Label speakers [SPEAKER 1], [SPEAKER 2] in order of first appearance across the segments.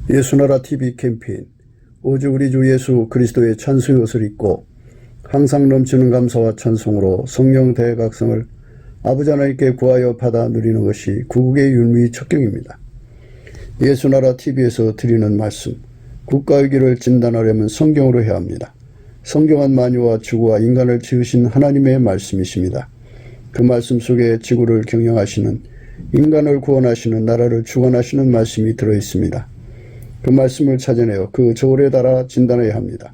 [SPEAKER 1] 예수나라 TV 캠페인 오직 우리 주 예수 그리스도의 찬송의 옷을 입고 항상 넘치는 감사와 찬송으로 성령 대각성을 아버지 하나님께 구하여 받아 누리는 것이 구국의 윤미 척경입니다. 예수나라 TV에서 드리는 말씀, 국가의 길을 진단하려면 성경으로 해야 합니다. 성경은 만유와 지구와 인간을 지으신 하나님의 말씀이십니다. 그 말씀 속에 지구를 경영하시는, 인간을 구원하시는, 나라를 주관하시는 말씀이 들어있습니다. 그 말씀을 찾아내어 그 저울에 달아 진단해야 합니다.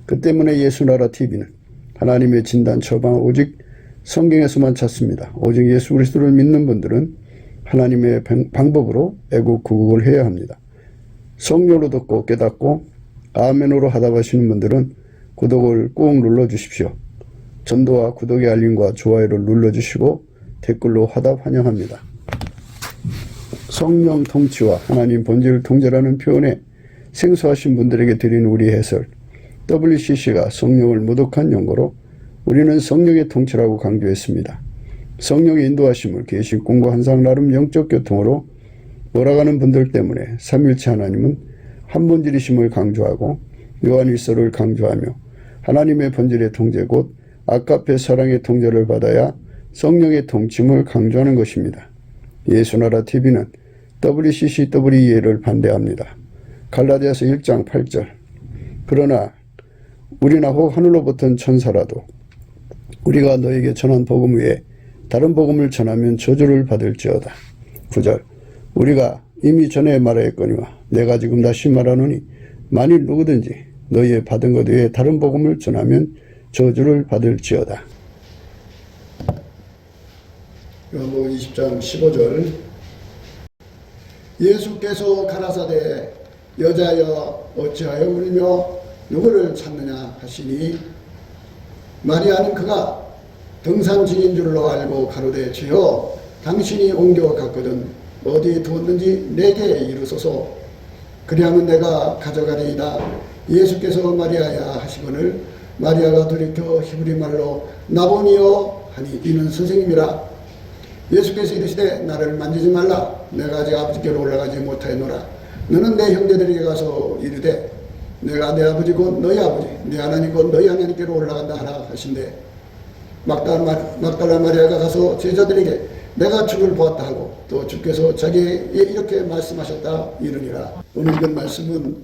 [SPEAKER 1] 그 때문에 예수나라 TV는 하나님의 진단 처방을 오직 성경에서만 찾습니다. 오직 예수 그리스도를 믿는 분들은 하나님의 방법으로 애국 구국을 해야 합니다. 성령으로 듣고 깨닫고 아멘으로 하답하시는 분들은 구독을 꼭 눌러주십시오. 전도와 구독의 알림과 좋아요를 눌러주시고 댓글로 화답 환영합니다. 성령 통치와 하나님 본질 통제라는 표현에 생소하신 분들에게 드린 우리 해설, WCC가 성령을 모독한 용어로 우리는 성령의 통치라고 강조했습니다. 성령의 인도하심을 계시 공부 한상 나름 영적 교통으로 몰아가는 분들 때문에 삼일체 하나님은 한 본질이심을 강조하고 요한일서를 강조하며 하나님의 본질의 통제 곧 아카페 사랑의 통제를 받아야 성령의 통침을 강조하는 것입니다. 예수나라 TV는 WCCWEA를 반대합니다. 갈라디아서 1장 8절 그러나 우리나 혹 하늘로부터 천사라도 우리가 너에게 전한 복음 외에 다른 복음을 전하면 저주를 받을지어다. 9절 우리가 이미 전에 말하였거니와 내가 지금 다시 말하노니 만일 누구든지 너희의 받은 것 외에 다른 복음을 전하면 저주를 받을지어다. 요한복음 20장 15절 예수께서 가라사대 여자여 어찌하여 울며 누구를 찾느냐 하시니 마리아는 그가 등산중인 줄로 알고 가로되 주여 당신이 옮겨갔거든 어디에 두었는지 내게 이르소서 그리하면 내가 가져가리이다. 예수께서 마리아야 하시거늘 마리아가 돌이켜 히브리 말로 나보니여 하니 이는 선생님이라. 예수께서 이르시되 나를 만지지 말라. 내가 아직 아버지께로 올라가지 못하였노라. 너는 내 형제들에게 가서 이르되 내가 내 아버지 곧 너희 아버지 내 하나님 곧 너희 하나님께로 올라간다 하라 하신대. 막달라 마리아가 가서 제자들에게 내가 주를 보았다 하고 또 주께서 자기에게 이렇게 말씀하셨다 이르니라. 오늘 읽은 말씀은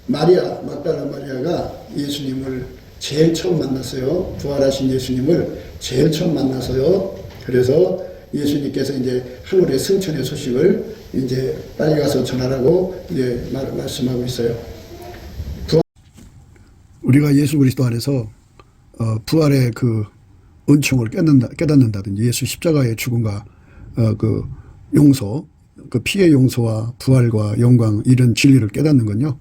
[SPEAKER 1] 막달라 마리아가 예수님을 제일 처음 만났어요. 부활하신 예수님을 제일 처음 만나서요. 그래서 예수님께서 이제 하늘의 승천의 소식을 이제 빨리 가서 전하라고 이제 말씀하고 있어요. 우리가 예수 그리스도 안에서 부활의 그 은총을 깨닫는다든지 예수 십자가의 죽음과 그 용서, 그 피의 용서와 부활과 영광 이런 진리를 깨닫는 건요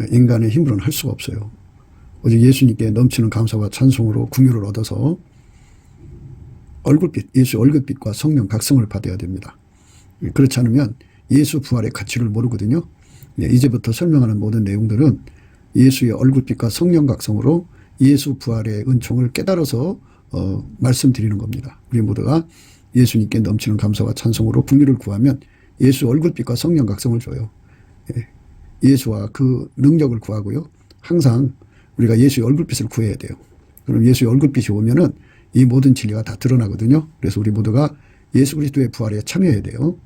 [SPEAKER 1] 인간의 힘으로는 할 수가 없어요. 오직 예수님께 넘치는 감사와 찬송으로 긍휼을 얻어서 얼굴빛, 예수 얼굴빛과 성령 각성을 받아야 됩니다. 그렇지 않으면 예수 부활의 가치를 모르거든요. 이제부터 설명하는 모든 내용들은 예수의 얼굴빛과 성령 각성으로 예수 부활의 은총을 깨달아서 말씀드리는 겁니다. 우리 모두가 예수님께 넘치는 감사와 찬송으로 긍휼을 구하면 예수 얼굴빛과 성령 각성을 줘요. 예수와 그 능력을 구하고요. 항상 우리가 예수의 얼굴빛을 구해야 돼요. 그럼 예수의 얼굴빛이 오면은 이 모든 진리가 다 드러나거든요. 그래서 우리 모두가 예수 그리스도의 부활에 참여해야 돼요.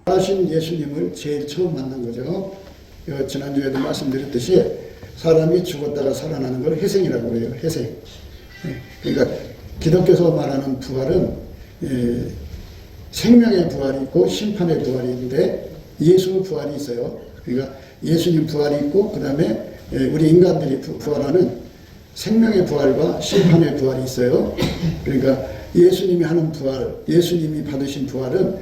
[SPEAKER 1] 하신 예수님을 제일 처음 만난 거죠. 지난주에도 말씀드렸듯이 사람이 죽었다가 살아나는 걸 회생이라고 해요. 회생. 그러니까 기독교에서 말하는 부활은 생명의 부활이 있고 심판의 부활이 있는데 예수 부활이 있어요. 그러니까 예수님 부활이 있고 그 다음에 우리 인간들이 부활하는 생명의 부활과 심판의 부활이 있어요. 그러니까 예수님이 하는 부활, 예수님이 받으신 부활은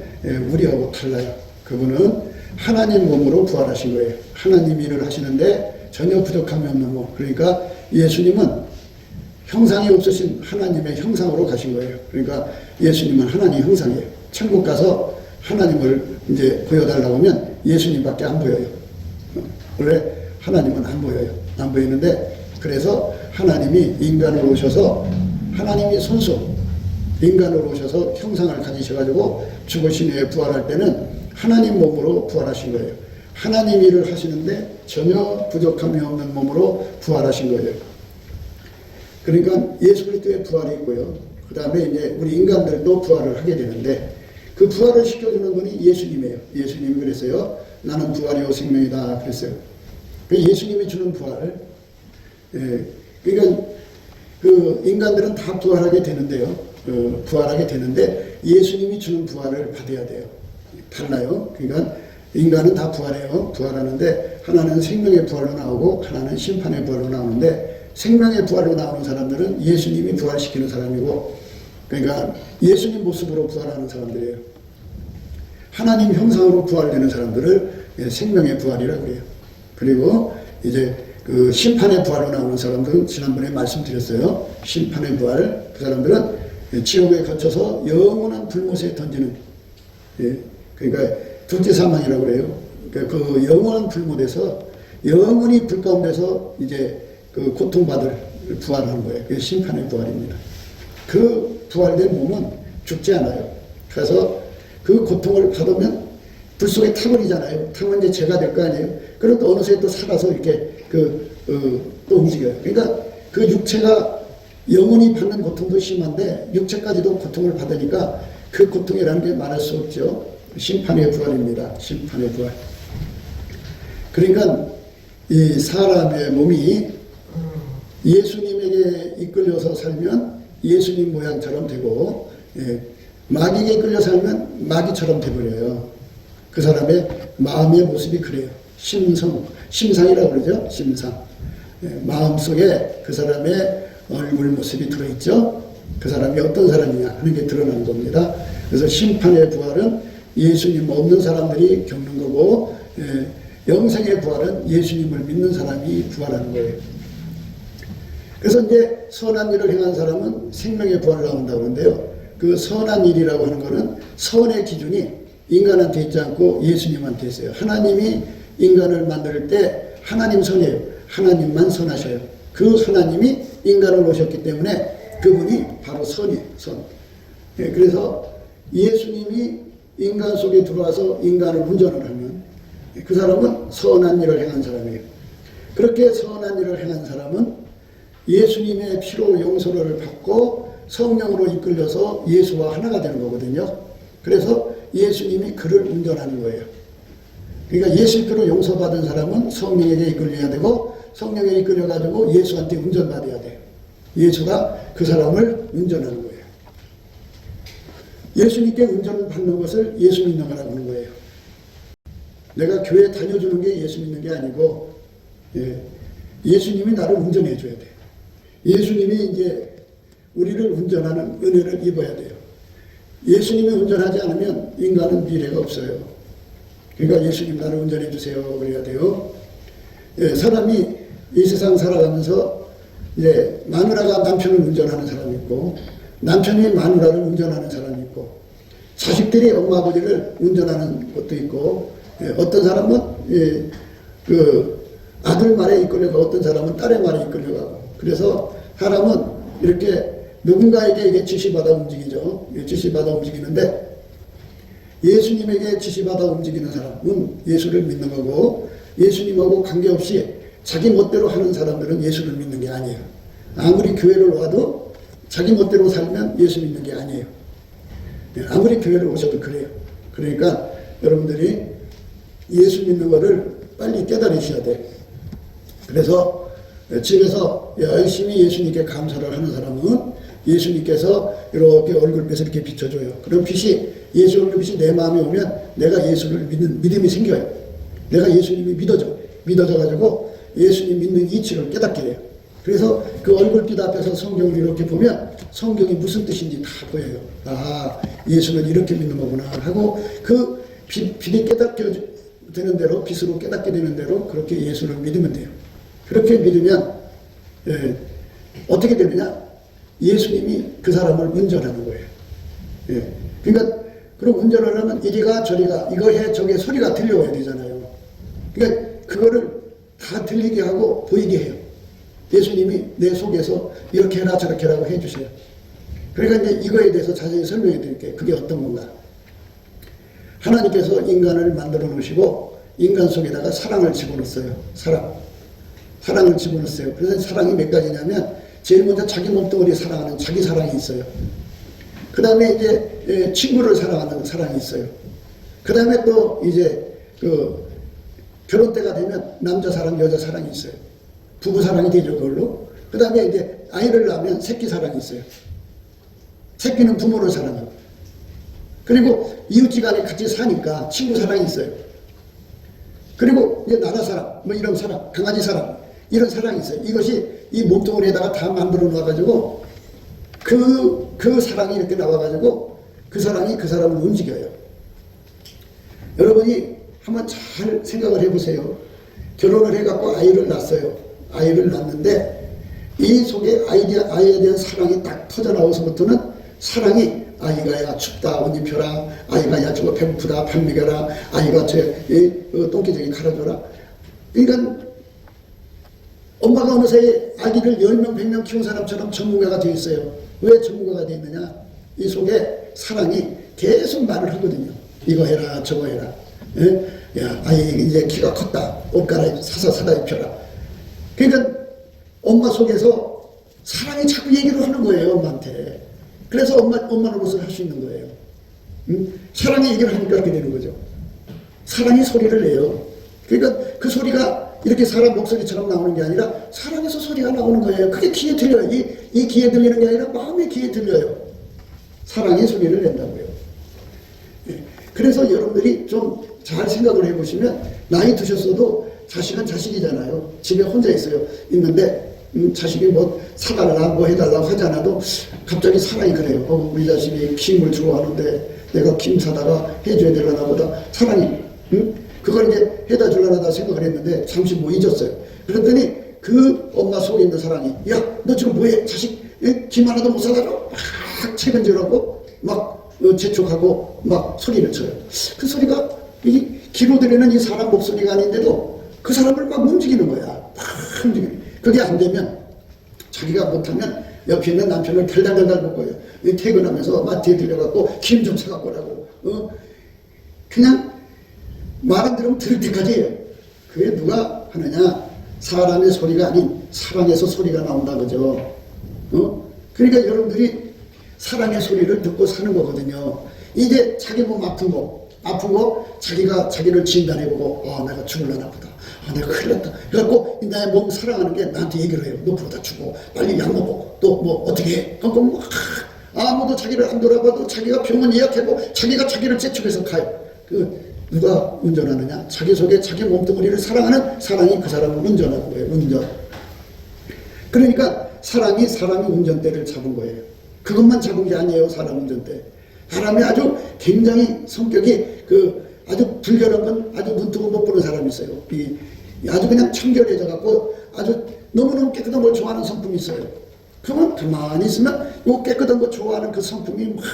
[SPEAKER 1] 우리하고 달라요. 그분은 하나님 몸으로 부활하신 거예요. 하나님 일을 하시는데 전혀 부족함이 없는 몸. 그러니까 예수님은 형상이 없으신 하나님의 형상으로 가신 거예요. 그러니까 예수님은 하나님 형상이에요. 천국 가서 하나님을 이제 보여달라고 하면 예수님밖에 안 보여요. 원래 하나님은 안 보여요. 안 보이는데 그래서 하나님이 인간으로 오셔서 하나님이 손수 인간으로 오셔서 형상을 가지셔가지고 죽으신 후에 부활할 때는 하나님 몸으로 부활하신 거예요. 하나님 일을 하시는데 전혀 부족함이 없는 몸으로 부활하신 거예요. 그러니까 예수 그리스도의 부활이 있고요. 그 다음에 이제 우리 인간들도 부활을 하게 되는데 그 부활을 시켜주는 분이 예수님이에요. 예수님이 그랬어요. 나는 부활이요 생명이다 그랬어요. 예수님이 주는 부활을, 그러니까 그 인간들은 다 부활하게 되는데요. 부활하게 되는데 예수님이 주는 부활을 받아야 돼요. 달라요. 그러니까 인간은 다 부활해요. 부활하는데 하나는 생명의 부활로 나오고 하나는 심판의 부활로 나오는데 생명의 부활로 나오는 사람들은 예수님이 부활시키는 사람이고, 그러니까 예수님 모습으로 부활하는 사람들이에요. 하나님 형상으로 부활되는 사람들을 생명의 부활이라고 해요. 그리고 이제 그 심판의 부활로 나오는 사람들은 지난번에 말씀드렸어요. 심판의 부활, 그 사람들은 지옥에 거쳐서 영원한 불못에 던지는, 그러니까 둘째 사망이라고 그래요. 그러니까 그 영원한 불못에서 영원히 불 가운데서 이제 그 고통받을 부활하는 거예요. 그게 심판의 부활입니다. 그 부활된 몸은 죽지 않아요. 그래서 그 고통을 받으면 불 속에 타버리잖아요. 타면 이제 죄가 될 거 아니에요. 그럼 또 어느새 또 살아서 이렇게 또 움직여요. 그러니까 그 육체가 영원히 받는 고통도 심한데 육체까지도 고통을 받으니까 그 고통이라는 게 말할 수 없죠. 심판의 부활입니다. 심판의 부활. 그러니까 이 사람의 몸이 예수님에게 이끌려서 살면 예수님 모양처럼 되고, 마귀에게 이끌려 살면 마귀처럼 돼버려요. 그 사람의 마음의 모습이 그래요. 심상이라고 그러죠. 심상. 마음속에 그 사람의 얼굴 모습이 들어있죠. 그 사람이 어떤 사람이냐 하는 게 드러나는 겁니다. 그래서 심판의 부활은 예수님 없는 사람들이 겪는 거고, 영생의 부활은 예수님을 믿는 사람이 부활하는 거예요. 그래서 이제 선한 일을 행한 사람은 생명의 부활을 나온다고 하는데요. 그 선한 일이라고 하는 거는 선의 기준이 인간한테 있지 않고 예수님한테 있어요. 하나님이 인간을 만들 때 하나님 선이에요. 하나님만 선하셔요. 그 하나님이 인간을 오셨기 때문에 그분이 바로 선이에요. 선. 그래서 예수님이 인간 속에 들어와서 인간을 운전을 하면 그 사람은 선한 일을 행한 사람이에요. 그렇게 선한 일을 행한 사람은 예수님의 피로 용서를 받고 성령으로 이끌려서 예수와 하나가 되는 거거든요. 그래서 예수님이 그를 운전하는 거예요. 그러니까 예수 피로 용서받은 사람은 성령에게 이끌려야 되고 성령에 이끌려가지고 예수한테 운전받아야 돼요. 예수가 그 사람을 운전하는 거예요. 예수님께 운전받는 것을 예수 믿는 거라고 하는 거예요. 내가 교회 다녀주는 게 예수 믿는 게 아니고, 예수님이 나를 운전해 줘야 돼요. 예수님이 이제 우리를 운전하는 은혜를 입어야 돼요. 예수님이 운전하지 않으면 인간은 미래가 없어요. 그러니까 예수님 나를 운전해 주세요. 그래야 돼요. 사람이 이 세상 살아가면서 이제 마누라가 남편을 운전하는 사람이 있고, 남편이 마누라를 운전하는 사람이 있고, 자식들이 엄마 아버지를 운전하는 것도 있고, 어떤 사람은 그 아들 말에 이끌려가고 어떤 사람은 딸의 말에 이끌려가고, 그래서 사람은 이렇게 누군가에게 이게 지시받아 움직이죠. 지시받아 움직이는데 예수님에게 지시받아 움직이는 사람은 예수를 믿는 거고, 예수님하고 관계없이 자기 멋대로 하는 사람들은 예수를 믿는 게 아니에요. 아무리 교회를 와도 자기 멋대로 살면 예수 믿는 게 아니에요. 아무리 교회를 오셔도 그래요. 그러니까 여러분들이 예수 믿는 거를 빨리 깨달으셔야 돼요. 그래서 집에서 열심히 예수님께 감사를 하는 사람은 예수님께서 이렇게 얼굴빛을 이렇게 비춰줘요. 그런 빛이, 예수 얼굴빛이 내 마음에 오면 내가 예수를 믿는 믿음이 생겨요. 내가 예수님이 믿어져가지고 예수님 믿는 이치를 깨닫게 돼요. 그래서 그 얼굴빛 앞에서 성경을 이렇게 보면 성경이 무슨 뜻인지 다 보여요. 아, 예수는 이렇게 믿는 거구나 하고, 그 빛이 깨닫게 되는 대로, 빛으로 깨닫게 되는 대로 그렇게 예수를 믿으면 돼요. 그렇게 믿으면 어떻게 되느냐? 예수님이 그 사람을 운전하는 거예요. 그러니까 그럼 운전을 하면 이리가 저리가, 이거 해 저게 소리가 들려와야 되잖아요. 그러니까 그거를 다 들리게 하고 보이게 해요. 예수님이 내 속에서 이렇게 해라 저렇게 해라고 해주세요. 그러니까 이제 이거에 대해서 자세히 설명해 드릴게요. 그게 어떤 건가? 하나님께서 인간을 만들어 놓으시고 인간 속에다가 사랑을 집어넣었어요. 사랑을 집어넣었어요. 그래서 사랑이 몇 가지냐면 제일 먼저 자기 몸뚱아리 사랑하는 자기 사랑이 있어요. 그 다음에 이제 친구를 사랑하는 사랑이 있어요. 그 다음에 또 이제 그 결혼 때가 되면 남자 사랑, 여자 사랑이 있어요. 부부 사랑이 되죠, 그걸로. 그 다음에 이제 아이를 낳으면 새끼 사랑이 있어요. 새끼는 부모를 사랑하고. 그리고 이웃지간에 같이 사니까 친구 사랑이 있어요. 그리고 이제 나라 사랑, 뭐 이런 사랑, 강아지 사랑, 이런 사랑이 있어요. 이것이 이 몸뚱아리에다가 다 만들어 놓아가지고 그 사랑이 이렇게 나와가지고 그 사랑이 그 사람을 움직여요. 여러분이 한번 잘 생각을 해보세요. 결혼을 해갖고 아이를 낳았어요. 아이를 낳는데 이 속에 아이에 대한 사랑이 딱 터져나와서부터는 사랑이 아이가 야 춥다 옷 입혀라, 아이가 야 저거 배고프다 밥 먹여라, 아이가 저 똥기저귀 갈아줘라. 그러니까 엄마가 어느 사이에 아기를 10명 100명 키운 사람처럼 전문가가 되어 있어요. 왜 전문가가 되어 있느냐, 이 속에 사랑이 계속 말을 하거든요. 이거 해라 저거 해라. 예? 야 아이 이제 키가 컸다 옷 갈아입 사다 입혀라. 그러니까 엄마 속에서 사랑이 자꾸 얘기를 하는 거예요, 엄마한테. 그래서 엄마로서 할 수 있는 거예요. 사랑의 얘기를 하니까 그렇게 되는 거죠. 사랑이 소리를 내요. 그러니까 그 소리가 이렇게 사람 목소리처럼 나오는 게 아니라 사랑에서 소리가 나오는 거예요. 그게 귀에 들려요. 이 귀에 들리는 게 아니라 마음의 귀에 들려요. 사랑의 소리를 낸다고요. 예. 그래서 여러분들이 좀 잘 생각을 해보시면 나이 드셨어도 자식은 자식이잖아요. 집에 혼자 있는데 자식이 뭐 사달라 뭐 해달라고 하지 않아도 갑자기 사랑이 그래요. 우리 자식이 김을 좋아하는데 내가 김 사다가 해줘야 되려나 보다. 사랑이 그걸 이제 해다 주려나 생각을 했는데 잠시 뭐 잊었어요. 그랬더니 그 엄마 속에 있는 사랑이 야 너 지금 뭐해 자식 김 하나도 못 사다줘 막 책임지라고 막 재촉하고 막 소리를 쳐요. 그 소리가 이 귀로 들리는 이 사람 목소리가 아닌데도 그 사람을 막 움직이는 거야. 막 움직이는. 그게 안 되면 자기가 못하면 옆에 있는 남편을 달달달달 볶아요. 퇴근하면서 마트에 들려갖고 김 좀 사갖고 오라고. 그냥 말 안 들으면 들을 때까지 해요. 그게 누가 하느냐? 사람의 소리가 아닌 사랑에서 소리가 나온다 그죠. 그러니까 여러분들이 사랑의 소리를 듣고 사는 거거든요. 이제 자기 몸 아픈 거 자기가 자기를 진단해보고 내가 죽을려나 보다. 내가 큰일 났다. 그래갖고 나의 몸 사랑하는 게 나한테 얘기를 해요. 너 그러다 죽어. 빨리 약 먹고 또 뭐 어떻게 해. 그럼 아무도 자기를 안 돌아봐도 자기가 병원 예약하고 자기가 자기를 재촉해서 가요. 누가 운전하느냐? 자기 속에 자기 몸뚱아리를 사랑하는 사랑이 그 사람을 운전하는 거예요. 운전. 그러니까 사랑이 사람의 운전대를 잡은 거예요. 그것만 잡은 게 아니에요. 사람 운전대. 사람이 아주 굉장히 성격이 아주 불결한 건 아주 눈 뜨고 못 보는 사람이 있어요. 아주 그냥 청결해져 갖고 아주 너무너무 깨끗한 걸 좋아하는 성품이 있어요. 그러면 가만히 있으면 요 깨끗한 거 좋아하는 그 성품이 막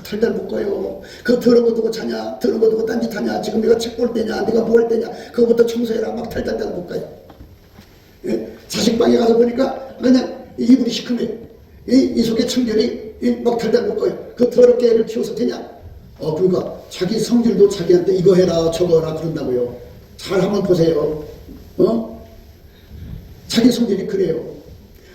[SPEAKER 1] 달달 볶아요. 그 더러운 거 두고 자냐, 더러운 거 두고 딴짓하냐, 지금 내가 책 볼 때냐, 내가 뭐 할 때냐, 그거부터 청소해라 막 달달달 볶아요. 예? 자식 방에 가서 보니까 그냥 이불이 시큼해요. 이 속에 청결이 막 달달 볶아요. 그 더럽게 애를 키워서 되냐? 그러니까 자기 성질도 자기한테 이거 해라 저거 해라 그런다고요. 잘 한번 보세요. 자기 성질이 그래요.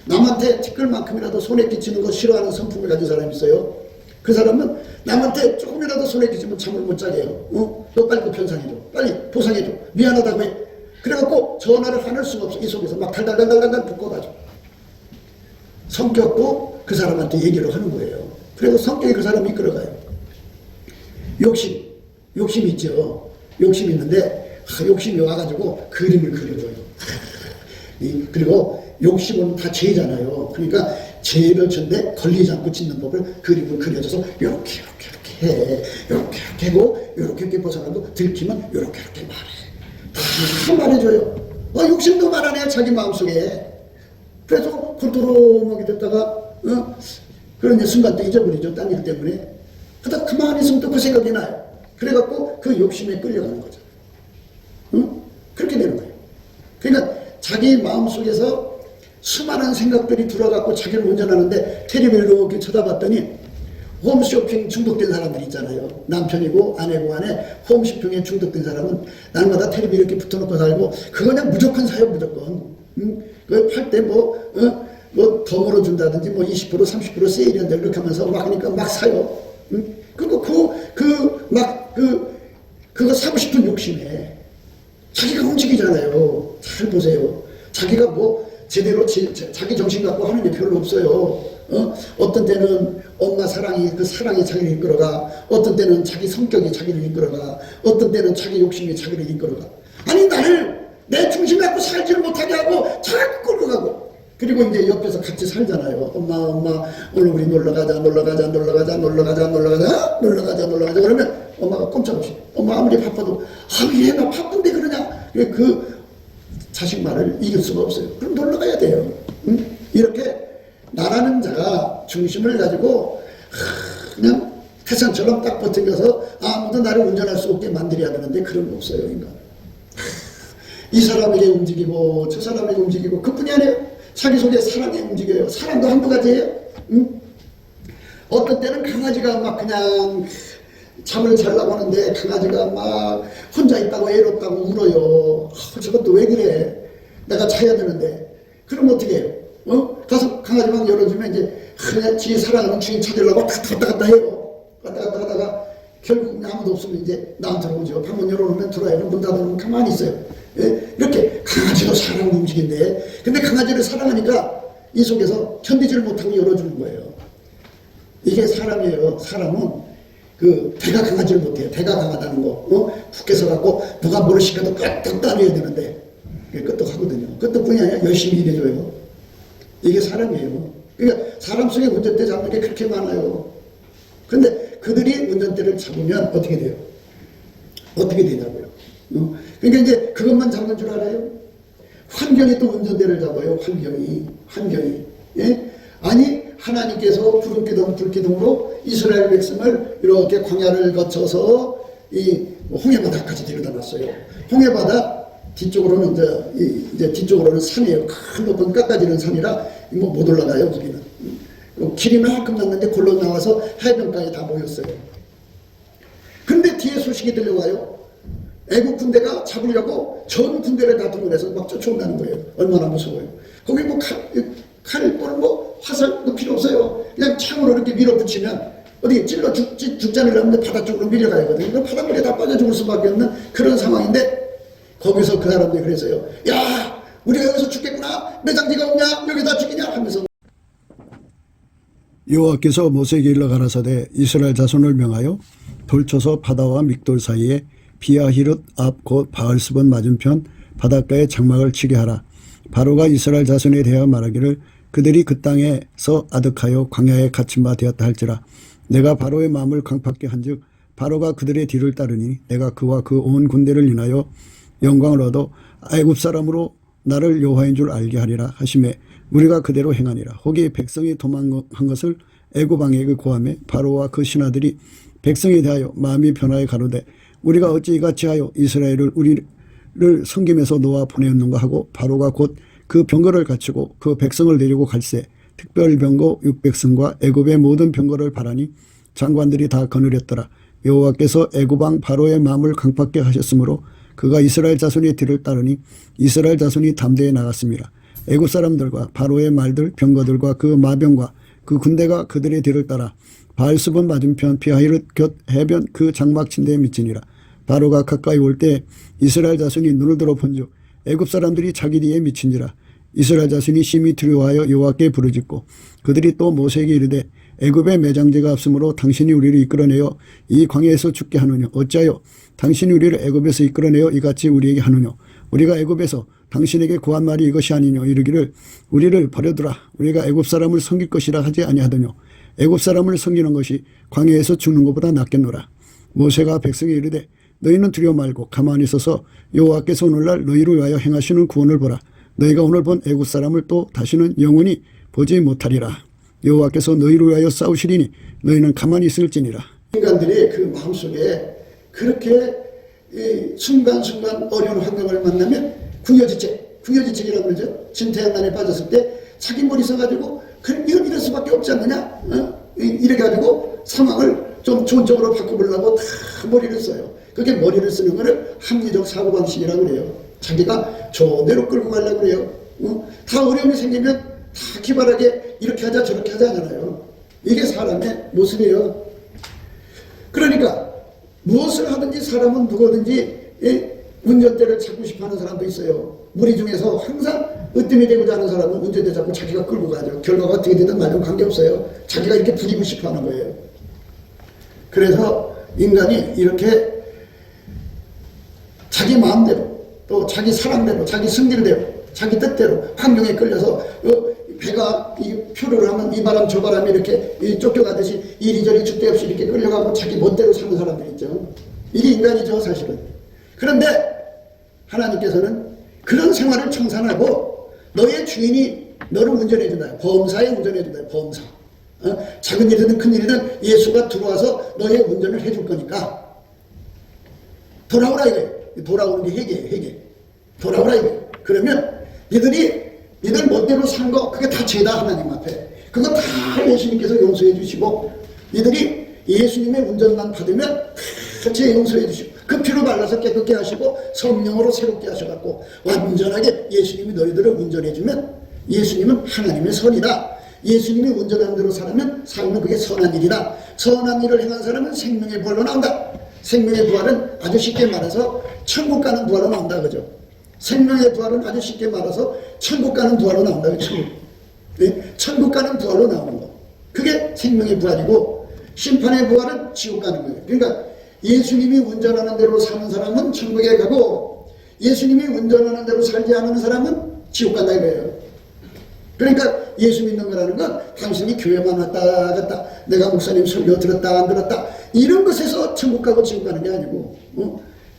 [SPEAKER 1] 남한테 티끌만큼이라도 손에 끼치는 거 싫어하는 성품을 가진 사람이 있어요. 그 사람은 남한테 조금이라도 손에 끼치면 잠을 못 자게 해요. 너 빨리 변상해줘. 빨리 보상해줘. 미안하다고 해. 그래갖고 전화를 하늘 수가 없어. 이 속에서 막 달달달달달 볶아가지고. 성격도 그 사람한테 얘기를 하는 거예요. 그리고 성격이 그 사람이 이끌어가요. 욕심 있죠. 욕심 있는데 욕심이 와가지고 그림을 그려줘요. 그리고 욕심은 다 죄잖아요. 그러니까 죄를 졌는데 걸리지 않고 짓는 법을 그림을 그려줘서 요렇게 해. 요렇게 하고 요렇게 벗어나고 들키면 요렇게 말해. 다 말해줘요. 욕심도 말하네 자기 마음속에. 그래서 굴두름하게 됐다가 그런 순간 또 잊어버리죠. 딴 일 때문에. 그러다 가만히 있으면 또 그 생각이 나요. 그래갖고 그 욕심에 끌려가는 거죠. 그렇게 되는 거예요. 그러니까 자기 마음속에서 수많은 생각들이 들어갖고 자기를 운전하는데 텔레비를 이렇게 쳐다봤더니 홈쇼핑 중독된 사람들 있잖아요. 남편이고 아내고 간에 홈쇼핑에 중독된 사람은 날마다 텔레비 이렇게 붙어놓고 살고 그거 그냥 무조건 사요. 무조건. 그걸 팔 때 뭐 더 물어준다든지 뭐 20% 30% 세일한다 이렇게 하면서 막 하니까 막 사요. 그리고 그거 사고 싶은 욕심에 자기가 움직이잖아요. 잘 보세요. 자기가 뭐 제대로 자기 정신 갖고 하는 게 별로 없어요. 어떤 때는 엄마 사랑이 그 사랑이 자기를 이끌어가, 어떤 때는 자기 성격이 자기를 이끌어가, 어떤 때는 자기 욕심이 자기를 이끌어가. 아니 나를 내 중심 갖고 살지를 못하게 하고 자꾸 끌고 가고. 그리고 이제 옆에서 같이 살잖아요. 엄마 오늘 우리 놀러 가자. 그러면 엄마가 꼼짝없이 엄마 아무리 바빠도 얘가 바쁜데 그러냐. 그 자식 말을 이길 수가 없어요. 그럼 놀러 가야 돼요. 이렇게 나라는 자가 중심을 가지고 그냥 태산처럼 딱 버텨서 아무도 나를 운전할 수 없게 만들어야 되는데 그런 거 없어요. 인간. 이 사람에게 움직이고 저 사람에게 움직이고 그뿐이 아니에요. 자기 속에 사랑이 움직여요. 사랑도 한두 가지예요. 어떤 때는 강아지가 막 그냥 잠을 자려고 하는데 강아지가 막 혼자 있다고 애롭다고 울어요. 저것도 왜 그래? 내가 자야 되는데. 그럼 어떻게 해요? 가서 강아지 막 열어주면 이제 그냥 지 사랑하는 주인 찾으려고 왔다 갔다 해요. 왔다 갔다 하다가 결국 아무도 없으면 이제 나한테 오죠. 방문 열어놓으면 들어와요. 문 닫아놓으면 가만히 있어요. 예? 이렇게 강아지도 사랑을 움직인데, 근데 강아지를 사랑하니까 이 속에서 견디지를 못하고 열어주는 거예요. 이게 사람이에요. 사람은 그 배가 강하지를 못해요. 배가 강하다는 거. 국회서 갖고 누가 뭘 시켜도 끄떡 따내야 되는데 끄떡하거든요. 끄떡뿐이 아니라 열심히 일해줘요. 이게 사람이에요. 그러니까 사람 속에 운전대 잡는 게 그렇게 많아요. 그런데 그들이 운전대를 잡으면 어떻게 돼요? 어떻게 되냐고요. 그러니까 이제 그것만 잡는 줄 알아요? 환경이 또 운전대를 잡아요. 환경이. 예? 아니 하나님께서 구름기둥 불기둥으로 이스라엘 백성을 이렇게 광야를 거쳐서 이 홍해바다까지 데려다 놨어요. 홍해바다 뒤쪽으로는 이제 뒤쪽으로는 산이에요. 큰 높은 깎아지는 산이라 뭐 못 올라가요. 거기는. 길이 만큼 났는데 골로 나와서 해변가에 다 모였어요. 근데 뒤에 소식이 들려와요. 애국 군대가 잡으려고 전 군대를 다 동원해서 막 쫓아온다는 거예요. 얼마나 무서워요. 거기 뭐 칼 또는 뭐 화살도 필요 없어요. 그냥 창으로 이렇게 밀어붙이면 어디 찔러 죽자는 하는데 바다 쪽으로 밀려가거든요. 그럼 바닷물에 다 빠져 죽을 수밖에 없는 그런 상황인데 거기서 그 사람들이 그래서요. 야, 우리가 여기서 죽겠구나. 매장지가 없냐? 여기다 죽이냐? 하면서 여호와께서 모세에게 일러 가라사대 이스라엘 자손을 명하여 돌쳐서 바다와 믹돌 사이에 비아히롯 앞 곧 바알스본 맞은편 바닷가에 장막을 치게 하라. 바로가 이스라엘 자손에 대하여 말하기를 그들이 그 땅에서 아득하여 광야에 갇힌 바 되었다 할지라. 내가 바로의 마음을 강팍게 한즉 바로가 그들의 뒤를 따르니 내가 그와 그 온 군대를 인하여 영광을 얻어 애굽 사람으로 나를 여호와인 줄 알게 하리라 하시매 우리가 그대로 행하니라. 혹이 백성이 도망한 것을 애굽 왕에게 고하매 바로와 그 신하들이 백성에 대하여 마음이 변하여 가로되 우리가 어찌 이같이 하여 이스라엘을 우리를 섬김에서 놓아 보내었는가 하고 바로가 곧 그 병거를 갖추고 그 백성을 데리고 갈새 특별 병거 600승과 애굽의 모든 병거를 바라니 장관들이 다 거느렸더라. 여호와께서 애굽 왕 바로의 마음을 강팍게 하셨으므로 그가 이스라엘 자손의 뒤를 따르니 이스라엘 자손이 담대에 나갔습니다. 애굽 사람들과 바로의 말들 병거들과 그 마병과 그 군대가 그들의 뒤를 따라 바알스본 맞은편 비하히롯 곁 해변 그 장막 침대에 미치니라. 바로가 가까이 올 때 이스라엘 자손이 눈을 들어 본즉 애굽 사람들이 자기 뒤에 미친지라. 이스라엘 자손이 심히 두려워하여 여호와께 부르짖고 그들이 또 모세에게 이르되 애굽에 매장제가 없으므로 당신이 우리를 이끌어내어 이 광야에서 죽게 하느냐. 어찌하여 당신이 우리를 애굽에서 이끌어내어 이같이 우리에게 하느냐. 우리가 애굽에서 당신에게 구한 말이 이것이 아니뇨. 이르기를 우리를 버려두라. 우리가 애굽 사람을 섬길 것이라 하지 아니하더뇨. 애굽 사람을 섬기는 것이 광야에서 죽는 것보다 낫겠노라. 모세가 백성에 이르되 너희는 두려워 말고 가만히 있어서 여호와께서 오늘날 너희를 위하여 행하시는 구원을 보라. 너희가 오늘 본 애굽 사람을 또 다시는 영원히 보지 못하리라. 여호와께서 너희를 위하여 싸우시리니 너희는 가만히 있을지니라.
[SPEAKER 2] 인간들이 그 마음속에 그렇게 순간순간 어려운 환경을 만나면 궁여지책이라고 그러죠. 진태양난에 빠졌을 때 자기 머리 써가지고 이럴 수밖에 없지 않느냐. 이래 가지고 상황을 좀 좋은 쪽으로 바꿔보려고 다 머리를 써요. 그게 머리를 쓰는 거를 합리적 사고방식이라고 그래요. 자기가 좋은 대로 끌고 가려고 그래요. 다 어려움이 생기면 다 기발하게 이렇게 하자 저렇게 하자 하잖아요. 이게 사람의 모습이에요. 그러니까 무엇을 하든지 사람은 누구든지 운전대를 잡고 싶어하는 사람도 있어요. 우리 중에서 항상 으뜸이 되고자 하는 사람은 운전대 잡고 자기가 끌고 가죠. 결과가 어떻게 되든 말든 관계없어요. 자기가 이렇게 부리고 싶어하는 거예요. 그래서 인간이 이렇게 자기 마음대로 또 자기 사랑대로 자기 승질대로 자기 뜻대로 환경에 끌려서 배가 이 표류를 하면 이 바람 저 바람이 이렇게 쫓겨가듯이 이리저리 줏대 없이 이렇게 끌려가고 자기 멋대로 사는 사람들 있죠. 이게 인간이죠 사실은. 그런데 하나님께서는 그런 생활을 청산하고 너의 주인이 너를 운전해 준다. 범사에 운전해 준다. 범사. 작은 일이든 큰 일이든 예수가 들어와서 너의 운전을 해줄 거니까 돌아오라 이거예요. 돌아오는 게 회개예요. 회개. 돌아오라 이거예요. 그러면 니들 멋대로 산 거 그게 다 죄다 하나님 앞에. 그거 다 예수님께서 용서해 주시고 니들이 예수님의 운전만 받으면 다 죄 용서해 주시고 그 피로 발라서 깨끗게 하시고 성령으로 새롭게 하셔갖고 완전하게 예수님이 너희들을 운전해 주면 예수님은 하나님의 선이다. 예수님이 운전하는 대로 살면 그게 선한 일이다. 선한 일을 행한 사람은 생명의 부활로 나온다. 생명의 부활은 아주 쉽게 말해서 천국 가는 부활로 나온다 그죠. 생명의 부활은 아주 쉽게 말해서 천국 가는 부활로 나온다. 천국. 네? 천국 가는 부활로 나오는 거. 그게 생명의 부활이고 심판의 부활은 지옥 가는 거예요. 그러니까 예수님이 운전하는 대로 사는 사람은 천국에 가고 예수님이 운전하는 대로 살지 않는 사람은 지옥 간다 이거예요. 그러니까 예수 믿는 거라는 건 당신이 교회만 왔다 갔다 내가 목사님 설교 들었다 안 들었다 이런 것에서 천국 가고 지옥 가는 게 아니고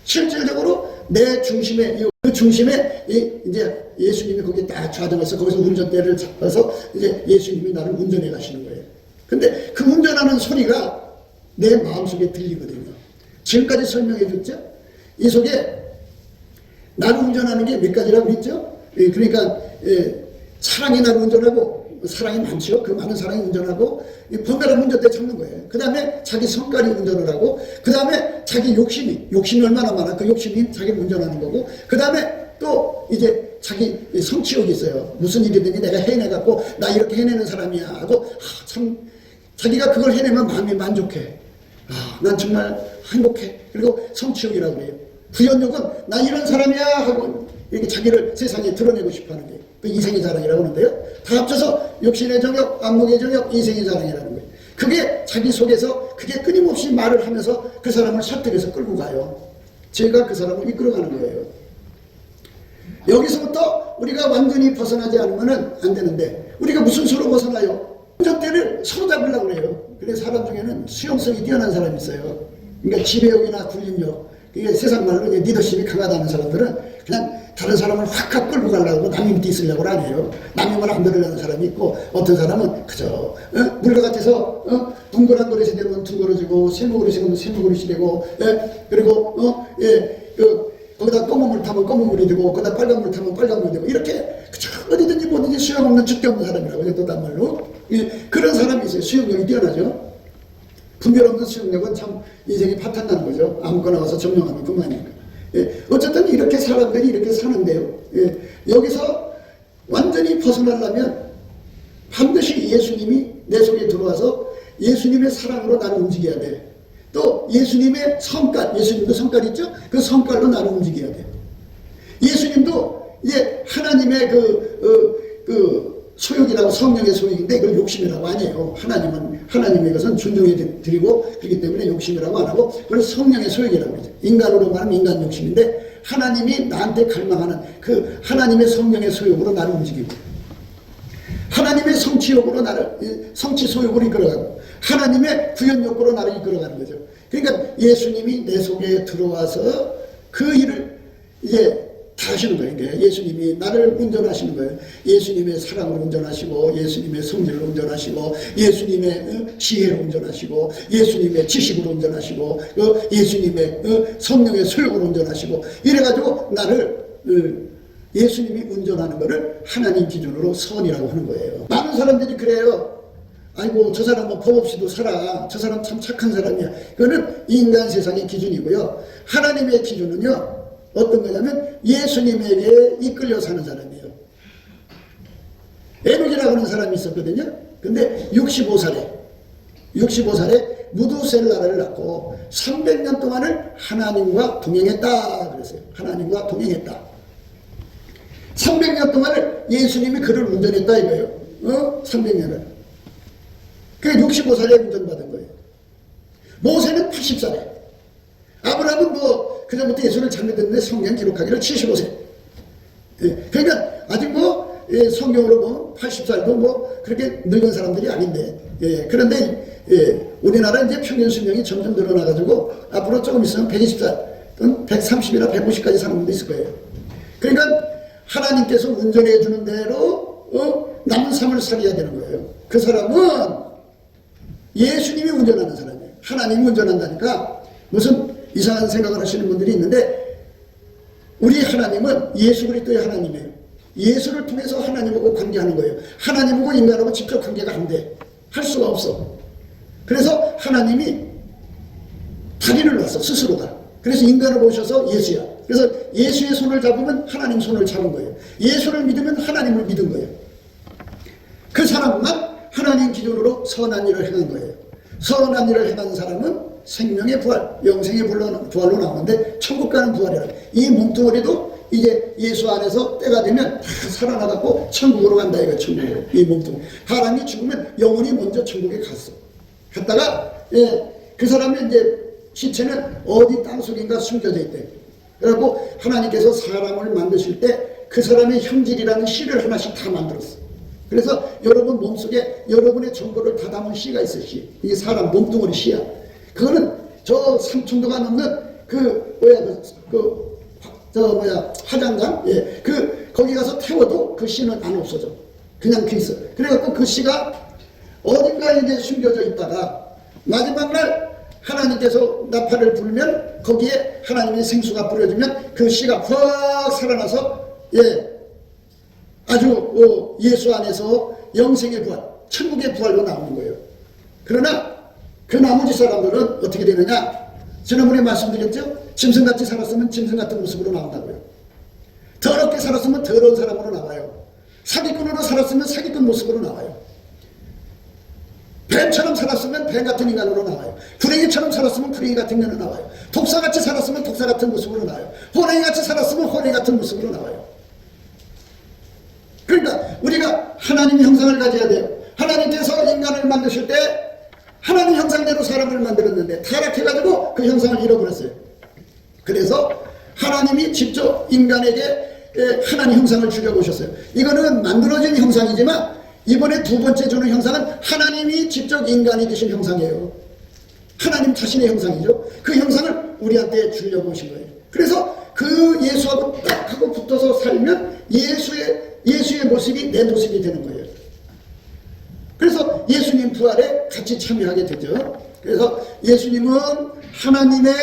[SPEAKER 2] 실질적으로 내 중심에 그 중심에 이제 예수님이 거기에 딱 좌정해서 거기서 운전대를 잡아서 이제 예수님이 나를 운전해 가시는 거예요. 근데 그 운전하는 소리가 내 마음속에 들리거든요. 지금까지 설명해 줬죠? 이 속에 나를 운전하는 게 몇 가지라고 했죠? 그러니까 사랑이 나를 운전하고 사랑이 많죠. 그 많은 사랑이 운전하고 번갈아 운전대 잡는 거예요. 그 다음에 자기 성깔이 운전을 하고 그 다음에 자기 욕심이 얼마나 많아 그 욕심이 자기를 운전하는 거고 그 다음에 또 이제 자기 성취욕이 있어요. 무슨 일이든지 내가 해내갖고 나 이렇게 해내는 사람이야 하고 참 자기가 그걸 해내면 마음이 만족해. 난 정말 행복해. 그리고 성취욕이라고 그래요. 부연욕은 나 이런 사람이야 하고 이렇게 자기를 세상에 드러내고 싶어하는 게 그 이생의 자랑이라고 하는데요. 다 합쳐서 육신의 정욕, 안목의 정욕, 이생의 자랑이라는 거예요. 그게 자기 속에서 그게 끊임없이 말을 하면서 그 사람을 설득해서 끌고 가요. 제가 그 사람을 이끌어가는 거예요. 여기서부터 우리가 완전히 벗어나지 않으면 안 되는데 우리가 무슨 수로 벗어나요? 운전대를 서로 잡으려고 그래요. 그래서 사람 중에는 수용성이 뛰어난 사람이 있어요. 그러니까 지배욕이나 군림욕, 이게 세상 말로 리더십이 강하다는 사람들은 그냥 다른 사람을 확 끌고 가려고 남의 밑에 있으려고 안 해요. 남의 말 안 들으려는 사람이 있고 어떤 사람은 그저 물과 같아서 둥그란 그릇이 되면 둥그러지고 세모 그릇이 되면 세모 그릇이 되고 그리고 거기다 검은 물 타면 검은 물이 되고 거기다 빨간 물 타면 빨간 물이 되고 이렇게 그저 어디든지 뭐든지 수용 없는 줏대 없는 사람이라고 또 단말로 그런 사람이 있어요. 수용력이 뛰어나죠. 분별 없는 수용력은 참 인생이 파탄나는 거죠. 아무거나 와서 점령하면 그만이니까. 어쨌든 이렇게 사람들이 이렇게 사는데요. 여기서 완전히 벗어나려면 반드시 예수님이 내 속에 들어와서 예수님의 사랑으로 나를 움직여야 돼. 또 예수님의 성깔, 예수님도 성깔 있죠? 그 성깔로 나를 움직여야 돼. 예수님도 이제 하나님의 소욕이라고 성령의 소욕인데 그걸 욕심이라고 안 해요. 하나님의 것은 존중해 드리고 그렇기 때문에 욕심이라고 안 하고 그걸 성령의 소욕이라고 그러죠. 인간으로 말하면 인간 욕심인데 하나님이 나한테 갈망하는 그 하나님의 성령의 소욕으로 나를 움직이고 하나님의 성취욕으로 나를 성취 소욕으로 이끌어가고 하나님의 구현욕구로 나를 이끌어가는 거죠. 그러니까 예수님이 내 속에 들어와서 그 일을 이제 다 하시는 거예요. 그러니까 예수님이 나를 운전하시는 거예요. 예수님의 사랑으로 운전하시고 예수님의 성질로 운전하시고 예수님의 지혜로 운전하시고 예수님의 지식으로 운전하시고 예수님의 성령의 소욕으로 운전하시고 이래가지고 나를 예수님이 운전하는 거를 하나님 기준으로 선이라고 하는 거예요. 많은 사람들이 그래요. 아이고 저 사람은 법 없이도 살아. 저 사람 참 착한 사람이야. 그거는 인간 세상의 기준이고요. 하나님의 기준은요. 어떤 거냐면 예수님에게 이끌려 사는 사람이에요. 에녹이라고 하는 사람이 있었거든요. 근데 65살에 무두셀라를 낳고 300년 동안을 하나님과 동행했다 그랬어요. 하나님과 동행했다. 300년 동안을 예수님이 그를 운전했다 이거예요. 300년을. 그게 65살에 운전받은 거예요. 모세는 80살에. 아브라함은 뭐 그전부터 예수를 잘 믿었는데 성경 기록하기로 75세. 예, 그러니까 아직 뭐 성경으로 뭐 80살도 뭐 그렇게 늙은 사람들이 아닌데. 예, 그런데 우리나라 이제 평균 수명이 점점 늘어나가지고 앞으로 조금 있으면 120살 또는 130이나 150까지 사는 분도 있을 거예요. 그러니까 하나님께서 운전해 주는 대로 남은 삶을 살아야 되는 거예요. 그 사람은 예수님이 운전하는 사람이에요. 하나님이 운전한다니까 무슨 이상한 생각을 하시는 분들이 있는데 우리 하나님은 예수 그리스도의 하나님이에요. 예수를 통해서 하나님하고 관계하는 거예요. 하나님하고 인간하고 직접 관계가 안 돼. 할 수가 없어. 그래서 하나님이 다리를 놨어. 스스로가. 그래서 인간을 오셔서 예수야. 그래서 예수의 손을 잡으면 하나님 손을 잡은 거예요. 예수를 믿으면 하나님을 믿은 거예요. 그 사람만 하나님 기준으로 선한 일을 행한 거예요. 선한 일을 행한 사람은 생명의 부활, 영생의 부활로 나오는데 천국 가는 부활이라. 이 몸뚱어리도 이제 예수 안에서 때가 되면 다 살아나갖고 천국으로 간다 이거 천국으로. 이 몸뚱어리. 사람이 죽으면 영혼이 먼저 천국에 갔어. 갔다가 그 사람의 이제 시체는 어디 땅속인가 숨겨져 있대. 그래갖고 하나님께서 사람을 만드실 때 그 사람의 형질이라는 씨를 하나씩 다 만들었어. 그래서 여러분 몸속에 여러분의 정보를 다 담은 씨가 있어. 씨. 이게 사람 몸뚱어리 씨야. 그거는 저 3,000도가 넘는 화장장? 예. 거기 가서 태워도 그 씨는 안 없어져. 그냥 그 있어. 그래갖고 그 씨가 어딘가에 이제 숨겨져 있다가 마지막 날 하나님께서 나팔을 불면 거기에 하나님의 생수가 뿌려지면 그 씨가 확 살아나서 아주 예수 안에서 영생의 부활, 천국의 부활로 나오는 거예요. 그러나 그 나머지 사람들은 어떻게 되느냐? 지난번에 말씀드렸죠? 짐승같이 살았으면 짐승 같은 모습으로 나온다고요. 더럽게 살았으면 더러운 사람으로 나와요. 사기꾼으로 살았으면 사기꾼 모습으로 나와요. 뱀처럼 살았으면 뱀 같은 인간으로 나와요. 구렁이처럼 살았으면 구렁이 같은 인간으로 나와요. 독사같이 살았으면 독사 같은 모습으로 나와요. 호랭이같이 살았으면 호랭이 같은 모습으로 나와요. 그러니까 우리가 하나님의 형상을 가져야 돼요. 하나님께서 인간을 만드실 때 하나님 형상대로 사람을 만들었는데 타락해가지고 그 형상을 잃어버렸어요. 그래서 하나님이 직접 인간에게 하나님 형상을 주려고 오셨어요. 이거는 만들어진 형상이지만 이번에 두 번째 주는 형상은 하나님이 직접 인간이 되신 형상이에요. 하나님 자신의 형상이죠. 그 형상을 우리한테 주려고 오신 거예요. 그래서 그 예수하고 딱 하고 붙어서 살면 예수의 모습이 내 모습이 되는 거예요. 그래서 예수님 부활에 같이 참여하게 되죠. 그래서 예수님은 하나님의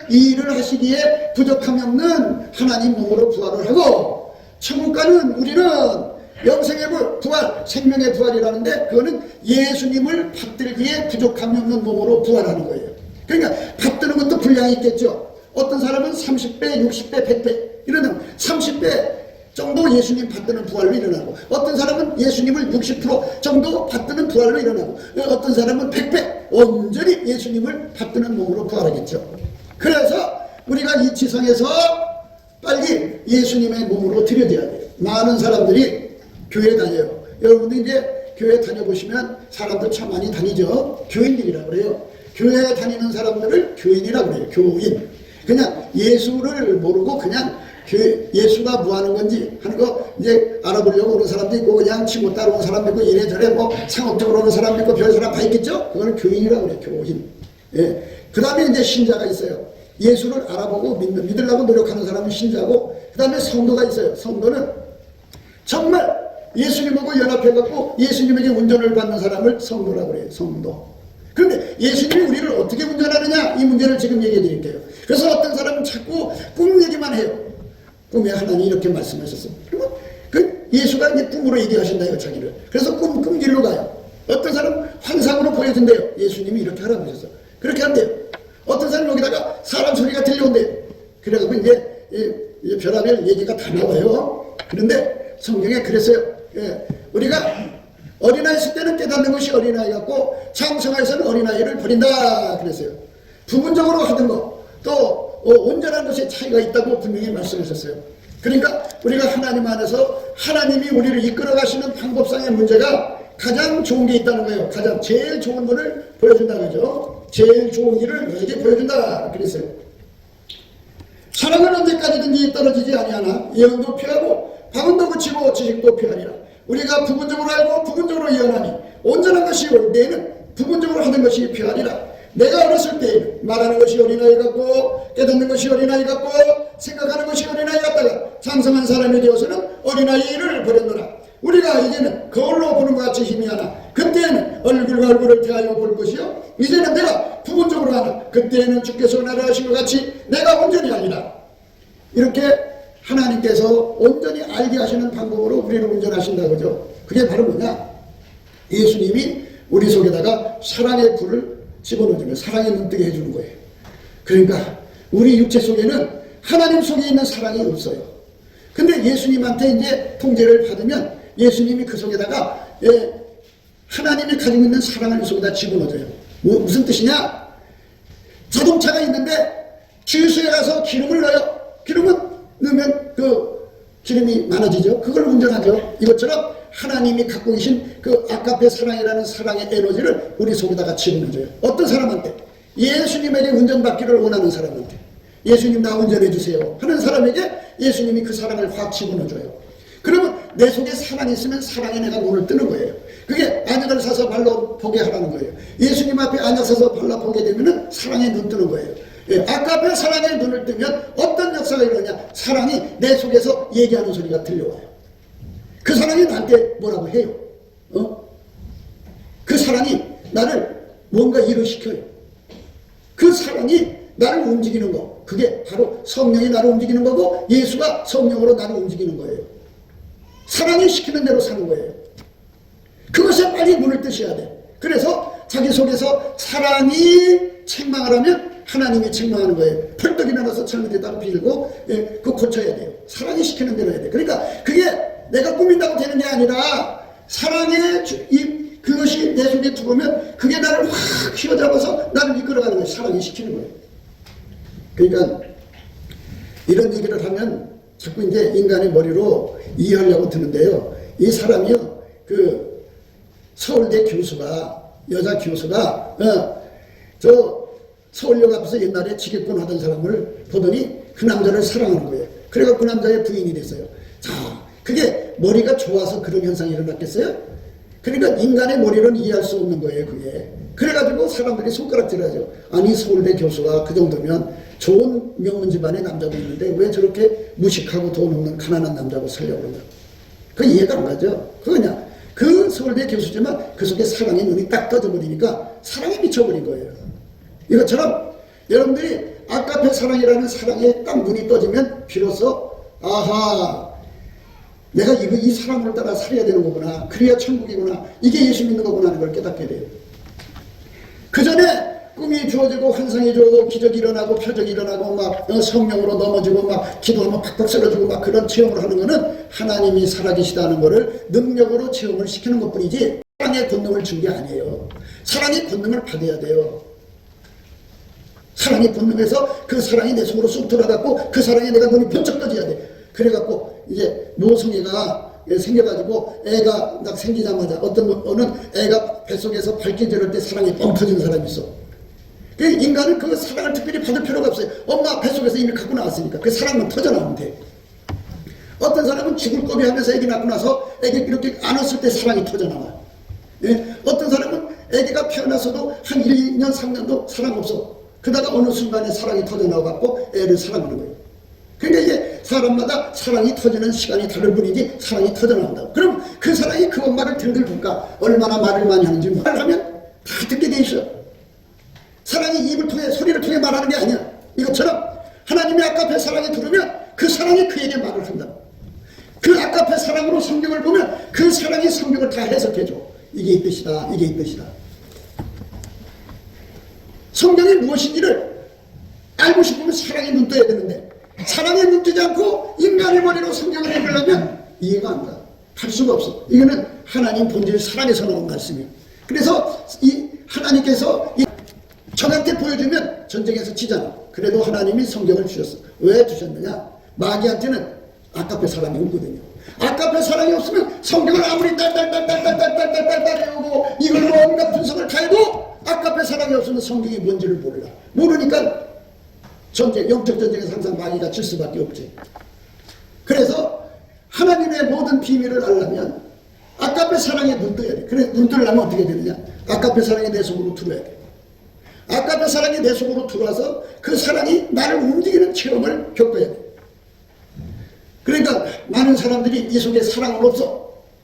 [SPEAKER 2] 이 일을 하시기에 부족함이 없는 하나님 몸으로 부활을 하고 천국 가는 우리는 영생의 부활, 생명의 부활이라는데 그거는 예수님을 받들기에 부족함이 없는 몸으로 부활하는 거예요. 그러니까 받드는 것도 분량이 있겠죠. 어떤 사람은 30배, 60배, 100배 이러면 30배 정도 예수님 받드는 부활로 일어나고 어떤 사람은 예수님을 60% 정도 받드는 부활로 일어나고 어떤 사람은 100배 온전히 예수님을 받드는 몸으로 부활하겠죠. 그래서 우리가 이 지성에서 빨리 예수님의 몸으로 들여져야 돼요. 많은 사람들이 교회 다녀요. 여러분들 이제 교회 다녀보시면 사람들 참 많이 다니죠. 교인들이라고 그래요. 교회 다니는 사람들을 교인이라고 그래요. 교인. 그냥 예수를 모르고 그냥 예수가 뭐 하는 건지 하는 거 이제 알아보려고 오는 사람도 있고 그냥 친구 따로 오는 사람도 있고 이래저래 뭐 상업적으로 오는 사람도 있고 별 사람 다 있겠죠? 그거는 교인이라고 그래요. 교인. 예. 그 다음에 이제 신자가 있어요. 예수를 알아보고 믿으려고 노력하는 사람은 신자고 그 다음에 성도가 있어요. 성도는 정말 예수님하고 연합해갖고 예수님에게 운전을 받는 사람을 성도라고 그래요. 성도. 그런데 예수님이 우리를 어떻게 운전하느냐 이 문제를 지금 얘기해 드릴게요. 그래서 어떤 사람은 자꾸 꿈 얘기만 해요. 꿈에 하나님이 이렇게 말씀하셨어. 그리고 그 예수가 이제 꿈으로 얘기하신다요 자기를. 그래서 꿈길로 가요. 어떤 사람은 환상으로 보여준대요. 예수님이 이렇게 하라고 하셔서 그렇게 한대요. 어떤 사람은 여기다가 사람 소리가 들려온대요. 그래가지고 이제 별하별 얘기가 다 나와요. 그런데 성경에 그랬어요. 우리가 어린아이 있을 때는 깨닫는 것이 어린아이 같고 장성아에서는 어린아이를 버린다 그랬어요. 부분적으로 하던 거 또 온전한 것에 차이가 있다고 분명히 말씀하셨어요. 그러니까 우리가 하나님 안에서 하나님이 우리를 이끌어 가시는 방법상의 문제가 가장 좋은 게 있다는 거예요. 가장 제일 좋은 것을 보여준다 그죠. 제일 좋은 일을 너에게 보여준다 그랬어요. 사랑은 언제까지든지 떨어지지 아니하나 예언도 피하고 방언도 그치고 지식도 피하리라. 우리가 부분적으로 알고 부분적으로 예언하니 온전한 것이 올 때에는 부분적으로 하는 것이 피하리라. 내가 어렸을 때 말하는 것이 어린아이 같고 깨닫는 것이 어린아이 같고 생각하는 것이 어린아이 같다가 장성한 사람이 되어서는 어린아이를 버렸노라. 우리가 이제는 거울로 보는 것 같이 힘이 하나 그때는 얼굴과 얼굴을 대하여 볼 것이요 이제는 내가 부분적으로 하나 그때는 주께서 나를 하신 것 같이 내가 온전히 하리라. 이렇게 하나님께서 온전히 알게 하시는 방법으로 우리를 운전하신다 그죠. 그게 바로 뭐냐, 예수님이 우리 속에다가 사랑의 불을 집어넣어주면 사랑의 눈뜨게 해주는 거예요. 그러니까 우리 육체 속에는 하나님 속에 있는 사랑이 없어요. 근데 예수님한테 이제 통제를 받으면 예수님이 그 속에다가 하나님이 가지고 있는 사랑을 그 속에다 집어넣어줘요. 무슨 뜻이냐, 자동차가 있는데 주유소에 가서 기름을 넣어요. 기름은 넣으면 그 기름이 많아지죠. 그걸 운전하죠. 이것처럼 하나님이 갖고 계신 그 아까페 사랑이라는 사랑의 에너지를 우리 속에다가 집어넣어줘요. 어떤 사람한테? 예수님에게 운전받기를 원하는 사람한테. 예수님 나 운전해 주세요 하는 사람에게 예수님이 그 사랑을 확 집어넣어줘요. 그러면 내 속에 사랑이 있으면 사랑에 내가 눈을 뜨는 거예요. 그게 안약을 사서 발라 보게 하라는 거예요. 예수님 앞에 안약 사서 발라 보게 되면 사랑에 눈 뜨는 거예요. 아까페 사랑에 눈을 뜨면 어떤 역사가 일어나냐, 사랑이 내 속에서 얘기하는 소리가 들려와요. 그 사랑이 나한테 뭐라고 해요. 그 사랑이 나를 뭔가 일을 시켜요. 그 사랑이 나를 움직이는 거, 그게 바로 성령이 나를 움직이는 거고 예수가 성령으로 나를 움직이는 거예요. 사랑이 시키는 대로 사는 거예요. 그것에 빨리 눈을 뜨셔야 돼. 그래서 자기 속에서 사랑이 책망을 하면 하나님이 책망하는 거예요. 펄떡 일어나서 잘못했다고 빌고 그거 고쳐야 돼요. 사랑이 시키는 대로 해야 돼. 그러니까 그게 내가 꾸민다고 되는 게 아니라 사랑의 그것이 내 속에 들어오면 그게 나를 확 휘어잡아서 나를 이끌어가는 거예요. 사랑이 시키는 거예요. 그러니까 이런 얘기를 하면 자꾸 이제 인간의 머리로 이해하려고 드는데요. 이 사람이요, 그 서울대 교수가, 여자 교수가 저 서울역 앞에서 옛날에 지게꾼 하던 사람을 보더니 그 남자를 사랑하는 거예요. 그래서 그 남자의 부인이 됐어요. 자, 그게 머리가 좋아서 그런 현상이 일어났겠어요? 그러니까 인간의 머리로는 이해할 수 없는 거예요, 그게. 그래가지고 사람들이 손가락질하죠. 아니, 서울대 교수가 그 정도면 좋은 명문 집안의 남자도 있는데 왜 저렇게 무식하고 돈 없는 가난한 남자고 살려고 그러냐. 그 이해가 안 가죠. 그거냐. 그 서울대 교수지만 그 속에 사랑의 눈이 딱 떠져버리니까 사랑에 미쳐버린 거예요. 이것처럼 여러분들이 아까페 사랑이라는 사랑에 딱 눈이 떠지면 비로소 아하, 내가 이 사랑을 따라 살아야 되는 거구나. 그래야 천국이구나. 이게 예수 믿는 거구나 하는 걸 깨닫게 돼요. 그 전에 꿈이 주어지고 환상이 주어지고 기적이 일어나고 표적이 일어나고 막 성령으로 넘어지고 막 기도하면 팍팍 쓰러지고 막 그런 체험을 하는 거는 하나님이 살아계시다는 거를 능력으로 체험을 시키는 것뿐이지 사랑의 권능을 준 게 아니에요. 사랑의 권능을 받아야 돼요. 사랑의 권능에서 그 사랑이 내 속으로 쑥 들어가고 그 사랑에 내가 눈이 번쩍 떠져야 돼. 그래갖고 이제 모성애가 생겨가지고 애가 딱 생기자마자 어느 애가 뱃속에서 밝게 저럴 때 사랑이 뻥 터지는 사람이 있어. 그 인간은 그 사랑을 특별히 받을 필요가 없어요. 엄마 뱃속에서 이미 갖고 나왔으니까 그 사랑만 터져나오면 돼. 어떤 사람은 죽을 고비 하면서 애기 낳고 나서 애기 이렇게 안았을 때 사랑이 터져나와요. 어떤 사람은 애기가 태어나서도 한 1, 2년, 3년도 사랑 없어. 그러다가 어느 순간에 사랑이 터져나와갖고 애를 사랑하는 거예요. 그러니까 이게 사람마다 사랑이 터지는 시간이 다를 뿐이지 사랑이 터져나온다. 그럼 그 사랑이 그 엄마를 들들 볼까? 얼마나 말을 많이 하는지 말하면 다 듣게 돼 있어. 사랑이 입을 통해 소리를 통해 말하는 게 아니야. 이것처럼 하나님의 아까페 사랑이 들으면 그 사랑이 그에게 말을 한다. 그 아까페 사랑으로 성경을 보면 그 사랑이 성경을 다 해석해줘. 이게 이 뜻이다. 이게 이 뜻이다. 성경이 무엇인지를 알고 싶으면 사랑에 눈 떠야 되는데 사랑에 눈 뜨지 않고 인간의 머리로 성경을 읽으려면 이해가 안 가. 할 수가 없어. 이거는 하나님 본질 사랑에서 나온 말씀이에요. 그래서 이 하나님께서 적한테 보여주면 전쟁에서 지잖아. 그래도 하나님이 성경을 주셨어. 왜 주셨느냐? 마귀한테는 아깝게 사랑이 없거든요. 아깝게 사랑이 없으면 성경을 아무리 딸딸딸딸딸딸딸딸딸 외우고 이걸로 온갖 분석을 다 해도 아깝게 사랑이 없으면 성경이 뭔지를 몰라. 모르니까 전쟁, 영적 전쟁에서 항상 마귀가 질 수밖에 없지. 그래서 하나님의 모든 비밀을 알려면 아깝게 사랑에 눈 떠야 돼. 그래, 눈 뜨려면 어떻게 되느냐? 아깝게 사랑이 내 속으로 들어야 돼. 아깝게 사랑이 내 속으로 들어와서 그 사랑이 나를 움직이는 체험을 겪어야 돼. 그러니까 많은 사람들이 이 속에 사랑은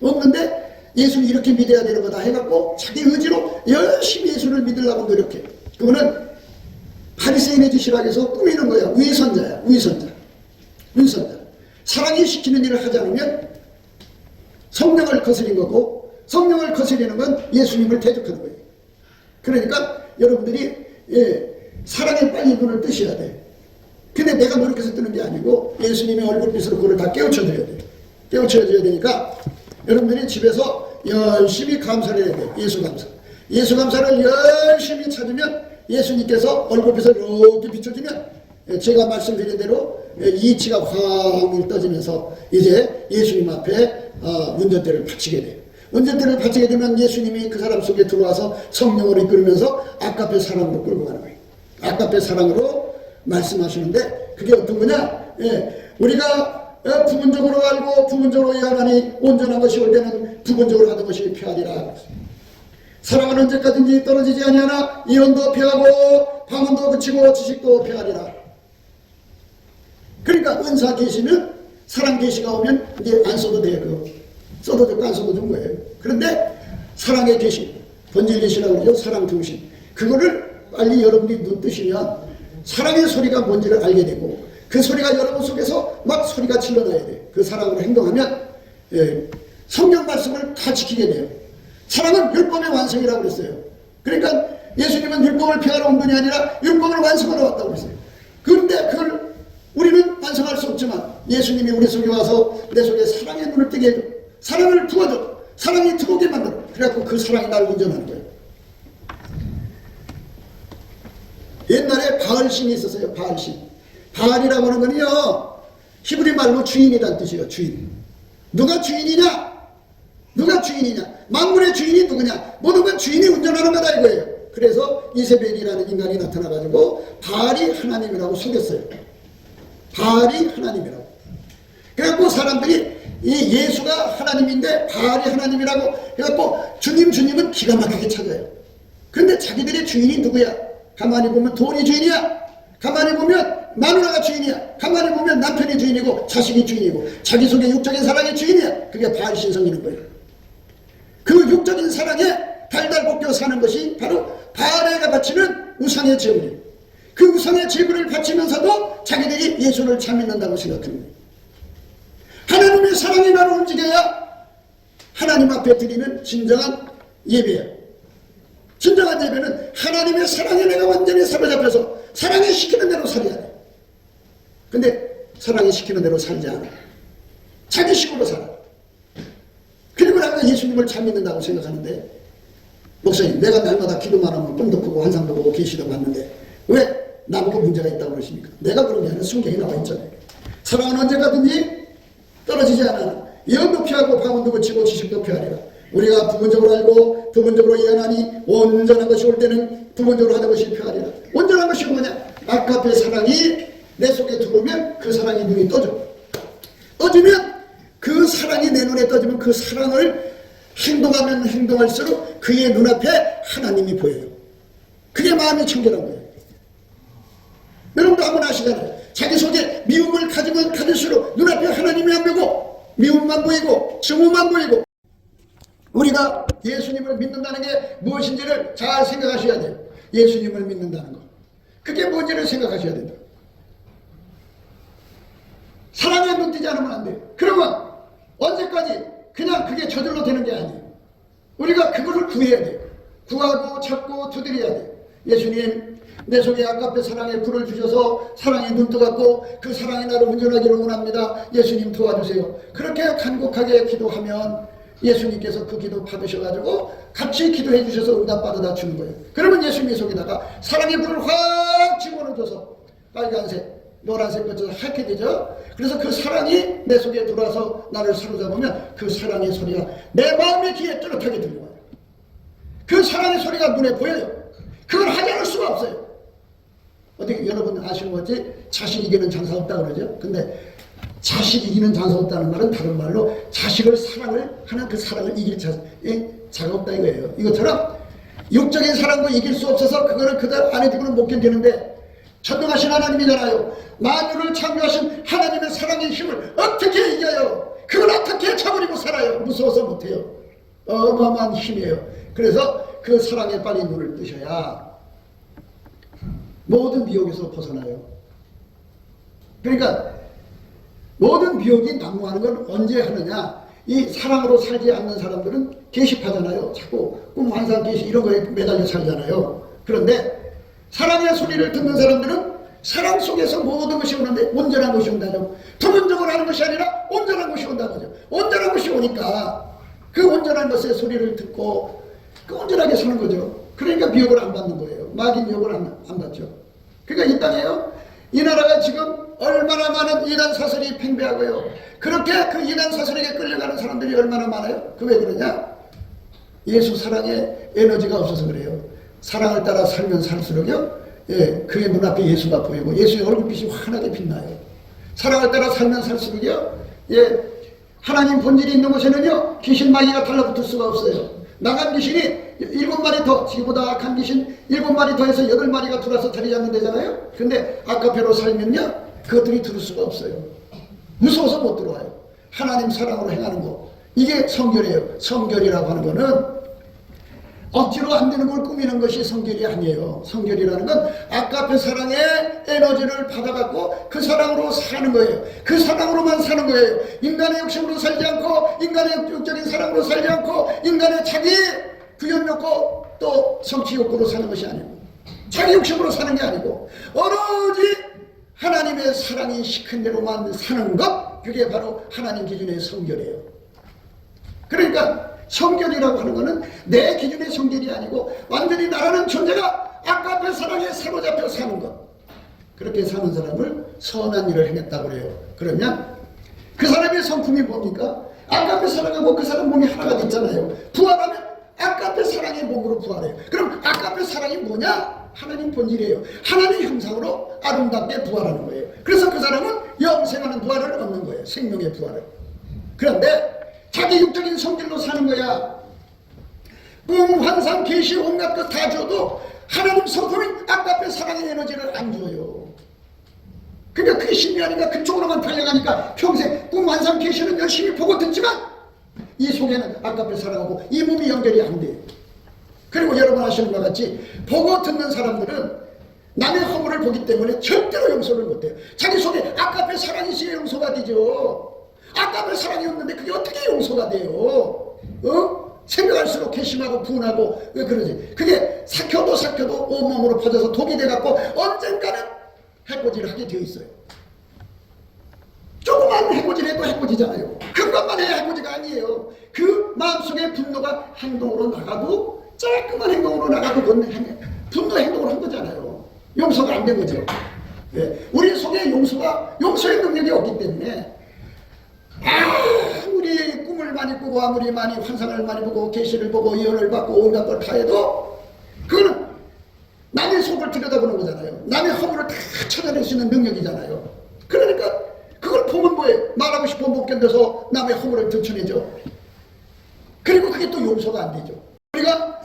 [SPEAKER 2] 없는데 예수를 이렇게 믿어야 되는 거다 해갖고 자기 의지로 열심히 예수를 믿으려고 노력해. 그거는 바리새인의 지시락에서 꾸미는 거야. 위선자야. 위선자. 사랑이 시키는 일을 하지 않으면 성령을 거스린 거고 성령을 거스리는 건 예수님을 대적하는 거예요. 그러니까 여러분들이 사랑에 빨리 눈을 뜨셔야 돼. 근데 내가 노력해서 뜨는 게 아니고 예수님의 얼굴빛으로 그걸 다 깨우쳐줘야 돼. 깨우쳐줘야 되니까 여러분들이 집에서 열심히 감사를 해야 돼. 예수 감사. 예수 감사를 열심히 찾으면 예수님께서 얼굴빛을 이렇게 비춰주면 제가 말씀드린 대로 이치가 확 떠지면서 이제 예수님 앞에 운전대를 바치게 돼요. 운전대를 바치게 되면 예수님이 그 사람 속에 들어와서 성령으로 이끌면서 아까페 사랑으로 끌고 가는 거예요. 아까페 사랑으로 말씀하시는데 그게 어떤 거냐? 우리가 부분적으로 알고 부분적으로 이해하니 온전한 것이 올 때는 부분적으로 하는 것이 표하리라. 사랑은 언제까지인지 떨어지지 아니하나 이혼도 표하고 방언도 그치고 지식도 표하리라. 그러니까 은사 계시는 사랑 계시가 오면 이제 안 써도 돼요. 그거. 써도 되고 안 써도 되는 거예요. 그런데 사랑의 계시, 본질 계시라고 그러죠. 사랑 중심. 그거를 빨리 여러분이 눈 뜨시면 사랑의 소리가 뭔지를 알게 되고 그 소리가 여러분 속에서 막 소리가 질러나야 돼. 그 사랑으로 행동하면 성경 말씀을 다 지키게 돼요. 사랑은 율법의 완성이라고 그랬어요. 그러니까 예수님은 율법을 폐하러 온 분이 아니라 율법을 완성하러 왔다고 그랬어요. 그런데 그걸 우리는 완성할 수 없지만 예수님이 우리 속에 와서 내 속에 사랑의 눈을 뜨게 해줘. 사랑을 부어줘. 사랑이 들어오게 만들어. 그래갖고 그 사랑이 나를 운전하는 거예요. 옛날에 바알신이 있었어요. 바알신. 바알이라고 하는 거는요 히브리 말로 주인이란 뜻이에요. 주인. 누가 주인이냐? 누가 주인이냐? 만물의 주인이 누구냐? 모든 건 주인이 운전하는 거다 이거예요. 그래서 이세벨이라는 인간이 나타나가지고 바알이 하나님이라고 속였어요. 바알이 하나님이라고. 그래갖고 사람들이 이 예수가 하나님인데 바알이 하나님이라고 해갖고 주님은 기가 막히게 찾아요. 근데 자기들의 주인이 누구야? 가만히 보면 돈이 주인이야. 가만히 보면 마누라가 주인이야. 가만히 보면 남편이 주인이고 자식이 주인이고 자기 속에 육적인 사랑의 주인이야. 그게 바알 신성이는 거예요. 그 육적인 사랑에 달달 볶여 사는 것이 바로 바알에가 바치는 우상의 제물이에요. 그 우상의 제물을 바치면서도 자기들이 예수를 잘 믿는다고 생각하는 거예요. 하나님의 사랑이 나를 움직여야 하나님 앞에 드리는 진정한 예배야. 진정한 예배는 하나님의 사랑에 내가 완전히 사로잡혀서 사랑이 시키는 대로 살아야 돼. 근데 사랑이 시키는 대로 살지 않아. 자기 식으로 살아. 그리고 나가 예수님을 잘 믿는다고 생각하는데 목사님 내가 날마다 기도만 하면 꿈도 꾸고 환상도 보고 계시도 봤는데 왜 나보고 문제가 있다고 그러십니까? 내가 그런 게 아니라 성경에 나와 있잖아요. 사랑은 언제까든지 떨어지지 않아. 예언도 피하고 방언도 그치고 지식도 피하리라. 우리가 부분적으로 알고 부분적으로 이해하니 온전한 것이 올 때는 부분적으로 하는 것이 피하리라. 온전한 것이 뭐냐? 아까의 사랑이 내 속에 들어오면 그 사랑이 눈이 떠져. 떠지면 그 사랑이 내 눈에 떠지면 그 사랑을 행동하면 행동할수록 그의 눈앞에 하나님이 보여요. 그게 마음이 청결한 거예요. 여러분도 한번 아시잖아요. 자기 속에 미움을 가지면 가질수록 눈앞에 하나님이 안 보이고 미움만 보이고 증오만 보이고. 우리가 예수님을 믿는다는 게 무엇인지를 잘 생각하셔야 돼요. 예수님을 믿는다는 거. 그게 뭔지를 생각하셔야 된다. 사랑에 눈 뜨지 않으면 안 돼요. 그러면 언제까지 그냥 그게 저절로 되는 게 아니에요. 우리가 그거를 구해야 돼요. 구하고 찾고 두드려야 돼요. 예수님, 내 속에 아까페 사랑의 불을 주셔서 사랑의 눈 떠갖고 그 사랑의 나를 운전하기를 원합니다. 예수님 도와주세요. 그렇게 간곡하게 기도하면 예수님께서 그 기도 받으셔가지고 같이 기도해 주셔서 응답받아다 주는 거예요. 그러면 예수님의 속에다가 사랑의 불을 확 집어넣어줘서 빨간색, 노란색 거쳐서 하얗게 되죠. 그래서 그 사랑이 내 속에 들어와서 나를 사로잡으면 그 사랑의 소리가 내 마음의 귀에 뚜렷하게 들려와요. 그 사랑의 소리가 눈에 보여요. 그걸 하지 않을 수가 없어요. 어떻게 여러분 아시는 거지? 자식 이기는 장사 없다고 그러죠. 근데 자식 이기는 장사 없다는 말은 다른 말로 자식을 사랑을 하는 그 사랑을 이길 자가 없다 이거예요. 이것처럼 육적인 사랑도 이길 수 없어서 그거를 그대로 안 해주고는 못 견디는데 전능하신 하나님이잖아요. 만유를 창조하신 하나님의 사랑의 힘을 어떻게 이겨요? 그걸 어떻게 차버리고 살아요? 무서워서 못해요. 어마어마한 힘이에요. 그래서 그 사랑에 빨리 눈을 뜨셔야 모든 미혹에서 벗어나요. 그러니까 모든 미혹이 난무하는 건 언제 하느냐? 이 사랑으로 살지 않는 사람들은 계십하잖아요. 자꾸 꿈 환상 계시 이런 거에 매달려 살잖아요. 그런데 사랑의 소리를 듣는 사람들은 사랑 속에서 모든 것이 오는데 온전한 것이 온다죠. 부분적으로 하는 것이 아니라 온전한 것이 온다는 거죠. 온전한 것이 오니까 그 온전한 것의 소리를 듣고 그 온전하게 사는 거죠. 그러니까 미혹을 안 받는 거예요. 마귀 미혹을 안 받죠. 그러니까 이 땅에요, 이 나라가 지금 얼마나 많은 이단 사설이 팽배하고요. 그렇게 그 이단 사설에게 끌려가는 사람들이 얼마나 많아요? 그 왜 그러냐? 예수 사랑에 에너지가 없어서 그래요. 사랑을 따라 살면 살수록요, 그의 눈앞에 예수가 보이고 예수의 얼굴빛이 환하게 빛나요. 사랑을 따라 살면 살수록요, 하나님 본질이 있는 곳에는요, 귀신 마귀가 달라붙을 수가 없어요. 나간 귀신이 7마리 더, 지금보다 악한 귀신 7마리 더해서 8마리가 들어와서 자리 잡는 데잖아요. 근데 아까페로 살면요, 그것들이 들을 수가 없어요. 무서워서 못 들어와요. 하나님 사랑으로 행하는 거, 이게 성결이에요. 성결이라고 하는 거는 억지로 안 되는 걸 꾸미는 것이 성결이 아니에요. 성결이라는 건 아까페 사랑의 에너지를 받아갖고 그 사랑으로 사는 거예요. 그 사랑으로만 사는 거예요. 인간의 욕심으로 살지 않고, 인간의 육적인 사랑으로 살지 않고, 인간의 자기 구현 욕구 또 성취 욕구로 사는 것이 아니고, 자기 욕심으로 사는 게 아니고 오로지 하나님의 사랑이 시킨 대로만 사는 것, 그게 바로 하나님 기준의 성결이에요. 그러니까 성결이라고 하는 것은 내 기준의 성결이 아니고 완전히 나라는 존재가 아까페 사랑에 사로잡혀 사는 것, 그렇게 사는 사람을 선한 일을 행했다고 그래요. 그러면 그 사람의 성품이 뭡니까? 아까페 사랑하고 그 사람 몸이 하나가 됐잖아요. 부활하면 아까페 사랑의 몸으로 부활해요. 그럼 아까페 사랑이 뭐냐? 하나님 본질이에요. 하나님 형상으로 아름답게 부활하는 거예요. 그래서 그 사람은 영생하는 부활을 얻는 거예요. 생명의 부활을. 그런데 자기 육적인 성질로 사는 거야. 꿈, 환상, 계시, 온갖 것 다 줘도 하나님 성품인 아까페 사랑의 에너지를 안 줘요. 그러니까 그게 신이 아닌가, 그쪽으로만 달려가니까 평생 꿈, 환상, 계시는 열심히 보고 듣지만 이 속에는 아까페 사랑하고 이 몸이 연결이 안 돼요. 그리고 여러분 아시는 것 같이 보고 듣는 사람들은 남의 허물을 보기 때문에 절대로 용서를 못해요. 자기 속에 아까페 사랑이 있어야 용서가 되죠. 아까페 사랑이 없는데 그게 어떻게 용서가 돼요? 생각할수록 괘씸하고 분하고 왜 그러지? 그게 삭혀도 온몸으로 퍼져서 독이 돼갖고 언젠가는 해코지를 하게 되어 있어요. 조그만 해코지를 해도 해코지잖아요. 큰 것만 해야 해코지가 아니에요. 그 마음속에 분노가 행동으로 나가도, 조그만 행동으로 나가도 그건 분노 행동을 한 거잖아요. 용서가 안 된 거죠. 우리 속에 용서의 능력이 없기 때문에 아무리 꿈을 많이 꾸고 아무리 많이 환상을 많이 보고 계시를 보고 예언을 받고 온갖 걸 다 해도 그거는 남의 속을 들여다보는 거잖아요. 남의 허물을 다 찾아낼 수 있는 능력이잖아요. 그러니까 그걸 보면 뭐예요? 말하고 싶으면 못 견뎌서 남의 허물을 들춰내죠. 그리고 그게 또 용서가 안 되죠. 우리가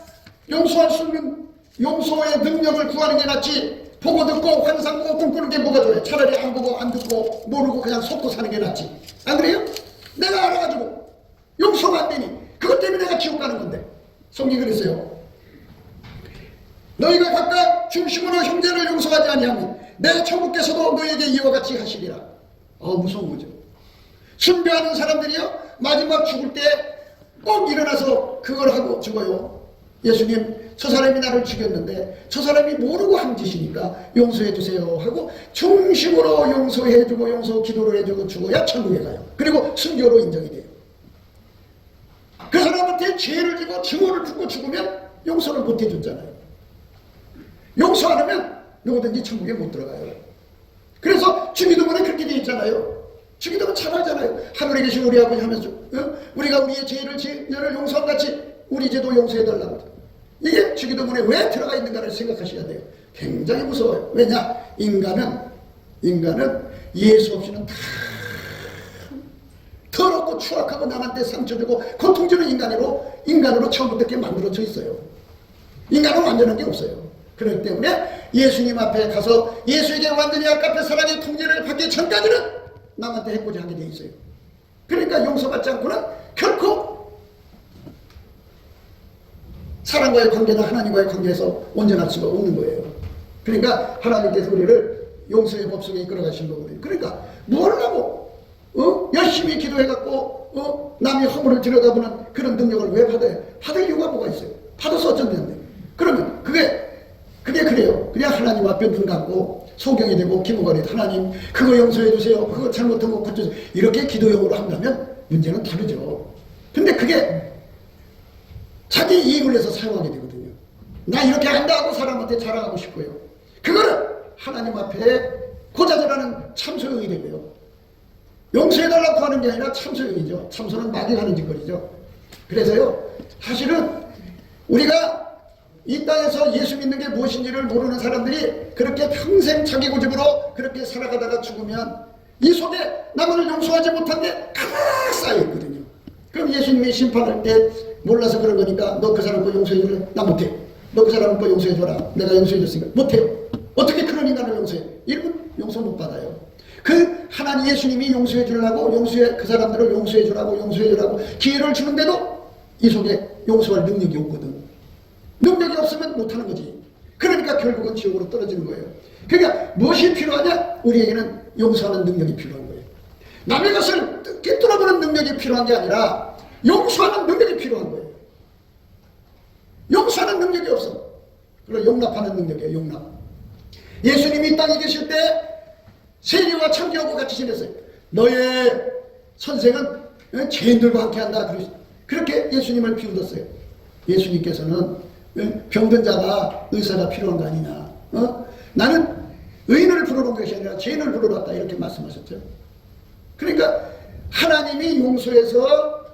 [SPEAKER 2] 용서할 수 있는 용서의 능력을 구하는 게 낫지, 보고 듣고 환상 보고 꿈꾸는 게 뭐가 좋아요? 차라리 안 보고 안 듣고 모르고 그냥 속고 사는 게 낫지. 안 그래요? 내가 알아가지고 용서가 안 되니 그것 때문에 내가 지옥 가는 건데. 성경이 그랬어요. 너희가 각각 중심으로 형제를 용서하지 아니하면 내 천국께서도 너희에게 이와 같이 하시리라. 무서운 거죠. 순교하는 사람들이요, 마지막 죽을 때 꼭 일어나서 그걸 하고 죽어요. 예수님, 저 사람이 나를 죽였는데 저 사람이 모르고 한 짓이니까 용서해 주세요 하고 중심으로 용서해주고 용서 기도를 해주고 죽어야 천국에 가요. 그리고 순교로 인정이 돼요. 그 사람한테 죄를 지고 증오를 품고 죽으면 용서를 못 해줬잖아요. 용서 안 하면 누구든지 천국에 못 들어가요. 그래서 주기도문에 그렇게 되어 있잖아요. 주기도문 잘 알잖아요. 하늘에 계신 우리 아버지 하면서 우리가 우리의 죄를 용서한 같이 우리 죄도 용서해달라고. 이게 주기도문에 왜 들어가 있는가를 생각하셔야 돼요. 굉장히 무서워요. 왜냐? 인간은 예수 없이는 다 더럽고 추악하고 남한테 상처 주고 고통 주는 인간으로 처음부터 이렇게 만들어져 있어요. 인간은 완전한 게 없어요. 그렇기 때문에 예수님 앞에 가서 예수에게 완전히 아깝게 사랑의 통제를 받기 전까지는 남한테 해코지 하게 돼 있어요. 그러니까 용서받지 않고는 결코 사람과의 관계나 하나님과의 관계에서 온전할 수가 없는 거예요. 그러니까 하나님께서 우리를 용서의 법 속에 이끌어 가신 거거든요. 그러니까 뭘 하고 열심히 기도해갖고 남의 허물을 들여다보는 그런 능력을 왜 받아요? 받을 이유가 뭐가 있어요? 받아서 어쩐다는데. 그러면 그게 그래요. 그냥 하나님 앞에 눈 감고 소경이 되고 기도가 돼도 하나님 그거 용서해 주세요. 그거 잘못한 거 고쳐주세요. 이렇게 기도용으로 한다면 문제는 다르죠. 근데 그게 자기 이익을 위해서 사용하게 되거든요. 나 이렇게 한다 하고 사람한테 자랑하고 싶고요. 그거는 하나님 앞에 고자질하는 참소용이 되고요. 용서해달라고 하는 게 아니라 참소용이죠. 참소는 마귀 하는 짓거리죠. 그래서요, 사실은 우리가 이 땅에서 예수 믿는 게 무엇인지를 모르는 사람들이 그렇게 평생 자기 고집으로 그렇게 살아가다가 죽으면 이 속에 남을 용서하지 못한 게 가득 쌓여있거든요. 그럼 예수님이 심판할 때 몰라서 그런 거니까 너 그 사람 거 용서해줄래? 나 못해. 너 그 사람 거 용서해줘라. 내가 용서해줬으니까 못해요. 어떻게 그런 인간을 용서해? 이러면 용서 못 받아요. 그 하나님 예수님이 용서해주려고 그 사람들을 용서해주라고 기회를 주는데도 이 속에 용서할 능력이 없거든. 능력이 없으면 못하는 거지. 그러니까 결국은 지옥으로 떨어지는 거예요. 그러니까 무엇이 필요하냐? 우리에게는 용서하는 능력이 필요한 거예요. 남의 것을 꿰뚫어보는 능력이 필요한 게 아니라 용서하는 능력이 필요한 거예요. 용서하는 능력이 없어. 그리고 용납하는 능력이에요. 용납. 예수님이 이 땅에 계실 때 세리와 참교하고 같이 지냈어요. 너의 선생은 죄인들과 함께 한다. 그렇게 예수님을 비웃었어요. 예수님께서는 병든 자가 의사가 필요한 거 아니냐. 나는 의인을 부르러 온 것이 아니라 죄인을 부르러 왔다. 이렇게 말씀하셨죠. 그러니까 하나님이 용서해서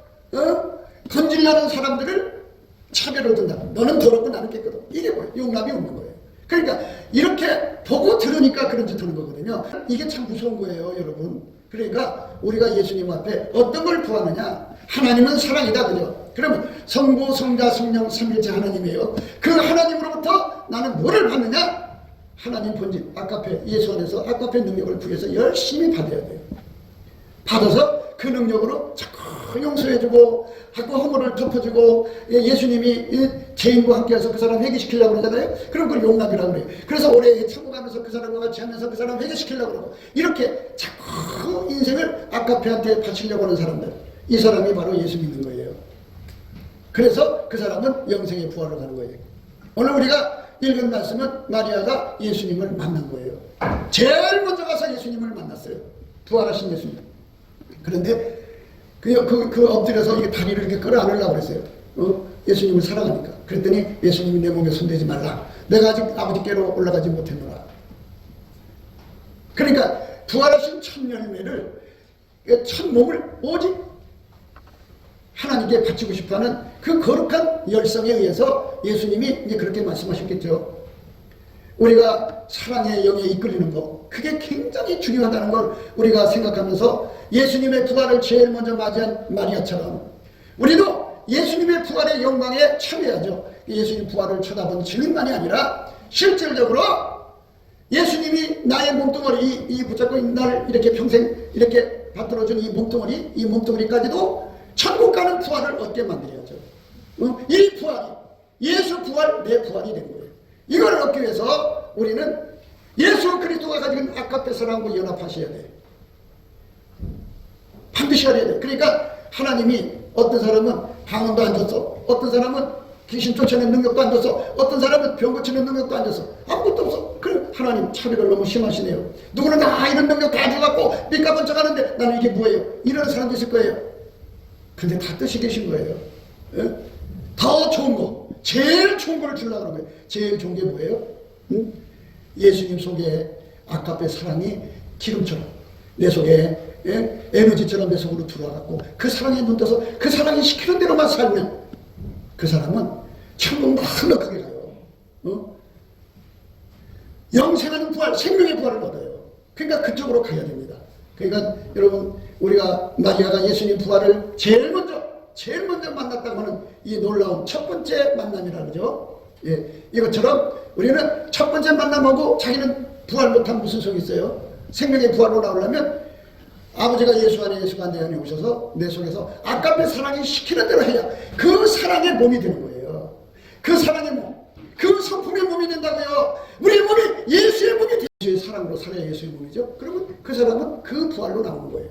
[SPEAKER 2] 건질려는 사람들을 차별을 둔다. 너는 더럽고 나는 깨끗하다. 이게 뭐예요? 용납이 없는 거예요. 그러니까 이렇게 보고 들으니까 그런 짓 하는 거거든요. 이게 참 무서운 거예요, 여러분. 그러니까 우리가 예수님 앞에 어떤 걸 구하느냐? 하나님은 사랑이다, 그죠? 그러면 성부, 성자, 성령, 삼위일체 하나님이에요. 그 하나님으로부터 나는 뭐를 받느냐? 하나님 본질, 아까페, 예수 안에서 아까페 능력을 구해서 열심히 받아야 돼요. 받아서 그 능력으로 자꾸 용서해주고 자꾸 허물을 덮어주고 예수님이 죄인과 함께해서 그 사람 회개시키려고 그러잖아요. 그럼 그걸 용납이라고 그래요. 그래서 올해 천국 가면서 그 사람과 같이 하면서 그 사람 회개시키려고 그러고 이렇게 자꾸 인생을 아까페한테 바치려고 하는 사람들, 이 사람이 바로 예수 믿는 거예요. 그래서 그 사람은 영생의 부활을 가는 거예요. 오늘 우리가 읽은 말씀은 마리아가 예수님을 만난 거예요. 제일 먼저 가서 예수님을 만났어요. 부활하신 예수님. 그런데 그 엎드려서 이게 다리를 이렇게 끌어안으려고 그랬어요. 예수님을 사랑하니까. 그랬더니 예수님이 내 몸에 손대지 말라. 내가 아직 아버지께로 올라가지 못했노라. 그러니까 부활하신 첫 열매를, 첫 몸을 오직 하나님께 바치고 싶어하는 그 거룩한 열성에 의해서 예수님이 이제 그렇게 말씀하셨겠죠. 우리가 사랑의 영에 이끌리는 것, 그게 굉장히 중요하다는 걸 우리가 생각하면서 예수님의 부활을 제일 먼저 맞이한 마리아처럼 우리도 예수님의 부활의 영광에 참여해야죠. 예수님 부활을 쳐다본 증인만이 아니라 실질적으로 예수님이 나의 몸뚱어리, 이 붙잡고 날 이렇게 평생 이렇게 받들어준 이 몸뚱어리까지도 천국 가는 부활을 얻게 만들어야죠. 이 부활이, 예수 부활, 내 부활이 된 거예요. 이걸 얻기 위해서 우리는 예수 그리스도가 가진 아까페 사랑과 연합하셔야 돼요. 반드시 하셔야 돼요. 그러니까 하나님이 어떤 사람은 방언도 안 줬어. 어떤 사람은 귀신 쫓아내는 능력도 안 줬어. 어떤 사람은 병 고치는 능력도 안 줬어. 아무것도 없어. 그래 하나님 차별을 너무 심하시네요. 누구는 다 이런 능력 다 줘갖고 밑가번쩍 하는데 나는 이게 뭐예요? 이런 사람도 있을 거예요. 근데 다 뜻이 계신 거예요. 예? 더 좋은 거, 제일 좋은 걸 주려고 하는 거예요. 제일 좋은 게 뭐예요? 응? 예수님 속에 아까의 사랑이 기름처럼 내 속에, 예? 에너지처럼 내 속으로 들어와갖고 그 사랑에 눈 떠서 그 사랑이 시키는 대로만 살면 그 사람은 천국 넉넉하게 가요. 영생하는 부활, 생명의 부활을 얻어요. 그러니까 그쪽으로 가야 됩니다. 그러니까 여러분, 우리가 마리아가 예수님 부활을 제일 먼저 만났다고 하는 이 놀라운 첫 번째 만남이라 그러죠. 예, 이것처럼 우리는 첫 번째 만남하고 자기는 부활 못하면 무슨 소용이 있어요? 생명의 부활로 나오려면 아버지가 예수 안에 내 안에 오셔서 내 속에서 아까의 사랑이 시키는 대로 해야 그 사랑의 몸이 되는 거예요. 그 사랑의 몸, 그 성품의 몸이 된다고요. 우리 몸이 예수의 몸이 되는 예수의 사랑으로 살아야 예수의 몸이죠. 그러면 그 사람은 그 부활로 나오는 거예요.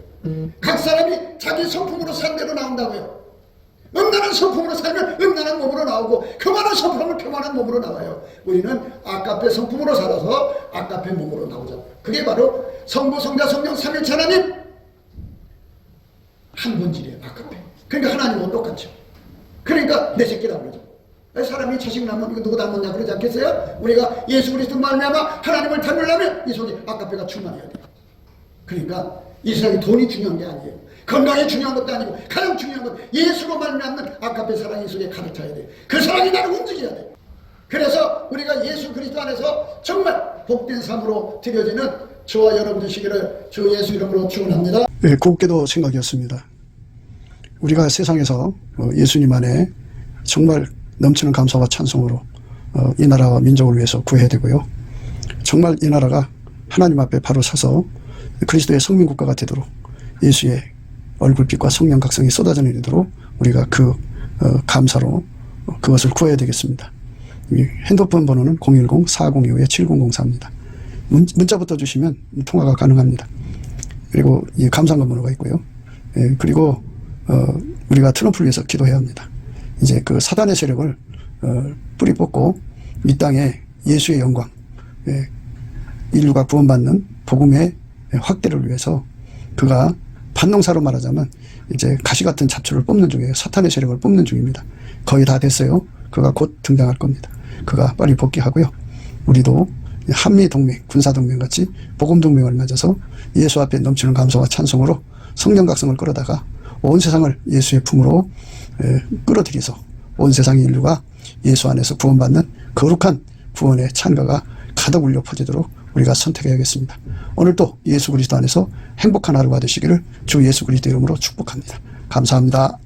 [SPEAKER 2] 각 사람이 자기 성품으로 산 대로 나온다고요. 음란한 성품으로 살면 음란한 몸으로 나오고 교만한 성품을 교만한 몸으로 나와요. 우리는 아까의 성품으로 살아서 아까의 몸으로 나오잖아요. 그게 바로 성부, 성자, 성령, 삼위일체 하나님 한 본질이에요. 아까페. 그러니까 하나님은 똑같죠. 그러니까 내 새끼라고 그러죠. 사람이 자식 낳으면 이거 누구 닮았냐 그러지 않겠어요? 우리가 예수 그리스도 말미암아 하나님을 닮으려면 이 속에 아까페가 충만해야 돼요. 그러니까 이 세상에 돈이 중요한 게 아니에요. 건강이 중요한 것도 아니고 가장 중요한 건 예수로 말미암는 아까페 사랑이 속에 가득 차야 돼요. 그 사랑이 나를 움직여야 돼요. 그래서 우리가 예수 그리스도 안에서 정말 복된 삶으로 드려지는 저와 여러분 되시기를 주 예수 이름으로 축원합니다.
[SPEAKER 1] 네, 곱게도 생각이었습니다. 우리가 세상에서 예수님 안에 정말 넘치는 감사와 찬송으로 이 나라와 민족을 위해서 구해야 되고요. 정말 이 나라가 하나님 앞에 바로 서서 그리스도의 성민국가가 되도록 예수의 얼굴빛과 성령 각성이 쏟아져 내리도록 우리가 그 감사로 그것을 구해야 되겠습니다. 핸드폰 번호는 010-4025-7004입니다. 문자부터 주시면 통화가 가능합니다. 그리고 이 감사한 번호가 있고요. 예, 그리고 우리가 트럼프를 위해서 기도해야 합니다. 이제 그 사단의 세력을 뿌리 뽑고 이 땅에 예수의 영광, 예, 인류가 구원받는 복음의 확대를 위해서 그가 반농사로 말하자면 이제 가시 같은 잡초를 뽑는 중이에요. 사탄의 세력을 뽑는 중입니다. 거의 다 됐어요. 그가 곧 등장할 겁니다. 그가 빨리 복귀하고요. 우리도 한미동맹, 군사동맹 같이 복음동맹을 맺어서 예수 앞에 넘치는 감사와 찬송으로 성령 각성을 끌어다가 온 세상을 예수의 품으로 끌어들여서 온 세상의 인류가 예수 안에서 구원받는 거룩한 구원의 찬가가 가득 울려 퍼지도록 우리가 선택해야겠습니다. 오늘도 예수 그리스도 안에서 행복한 하루가 되시기를 주 예수 그리스도 이름으로 축복합니다. 감사합니다.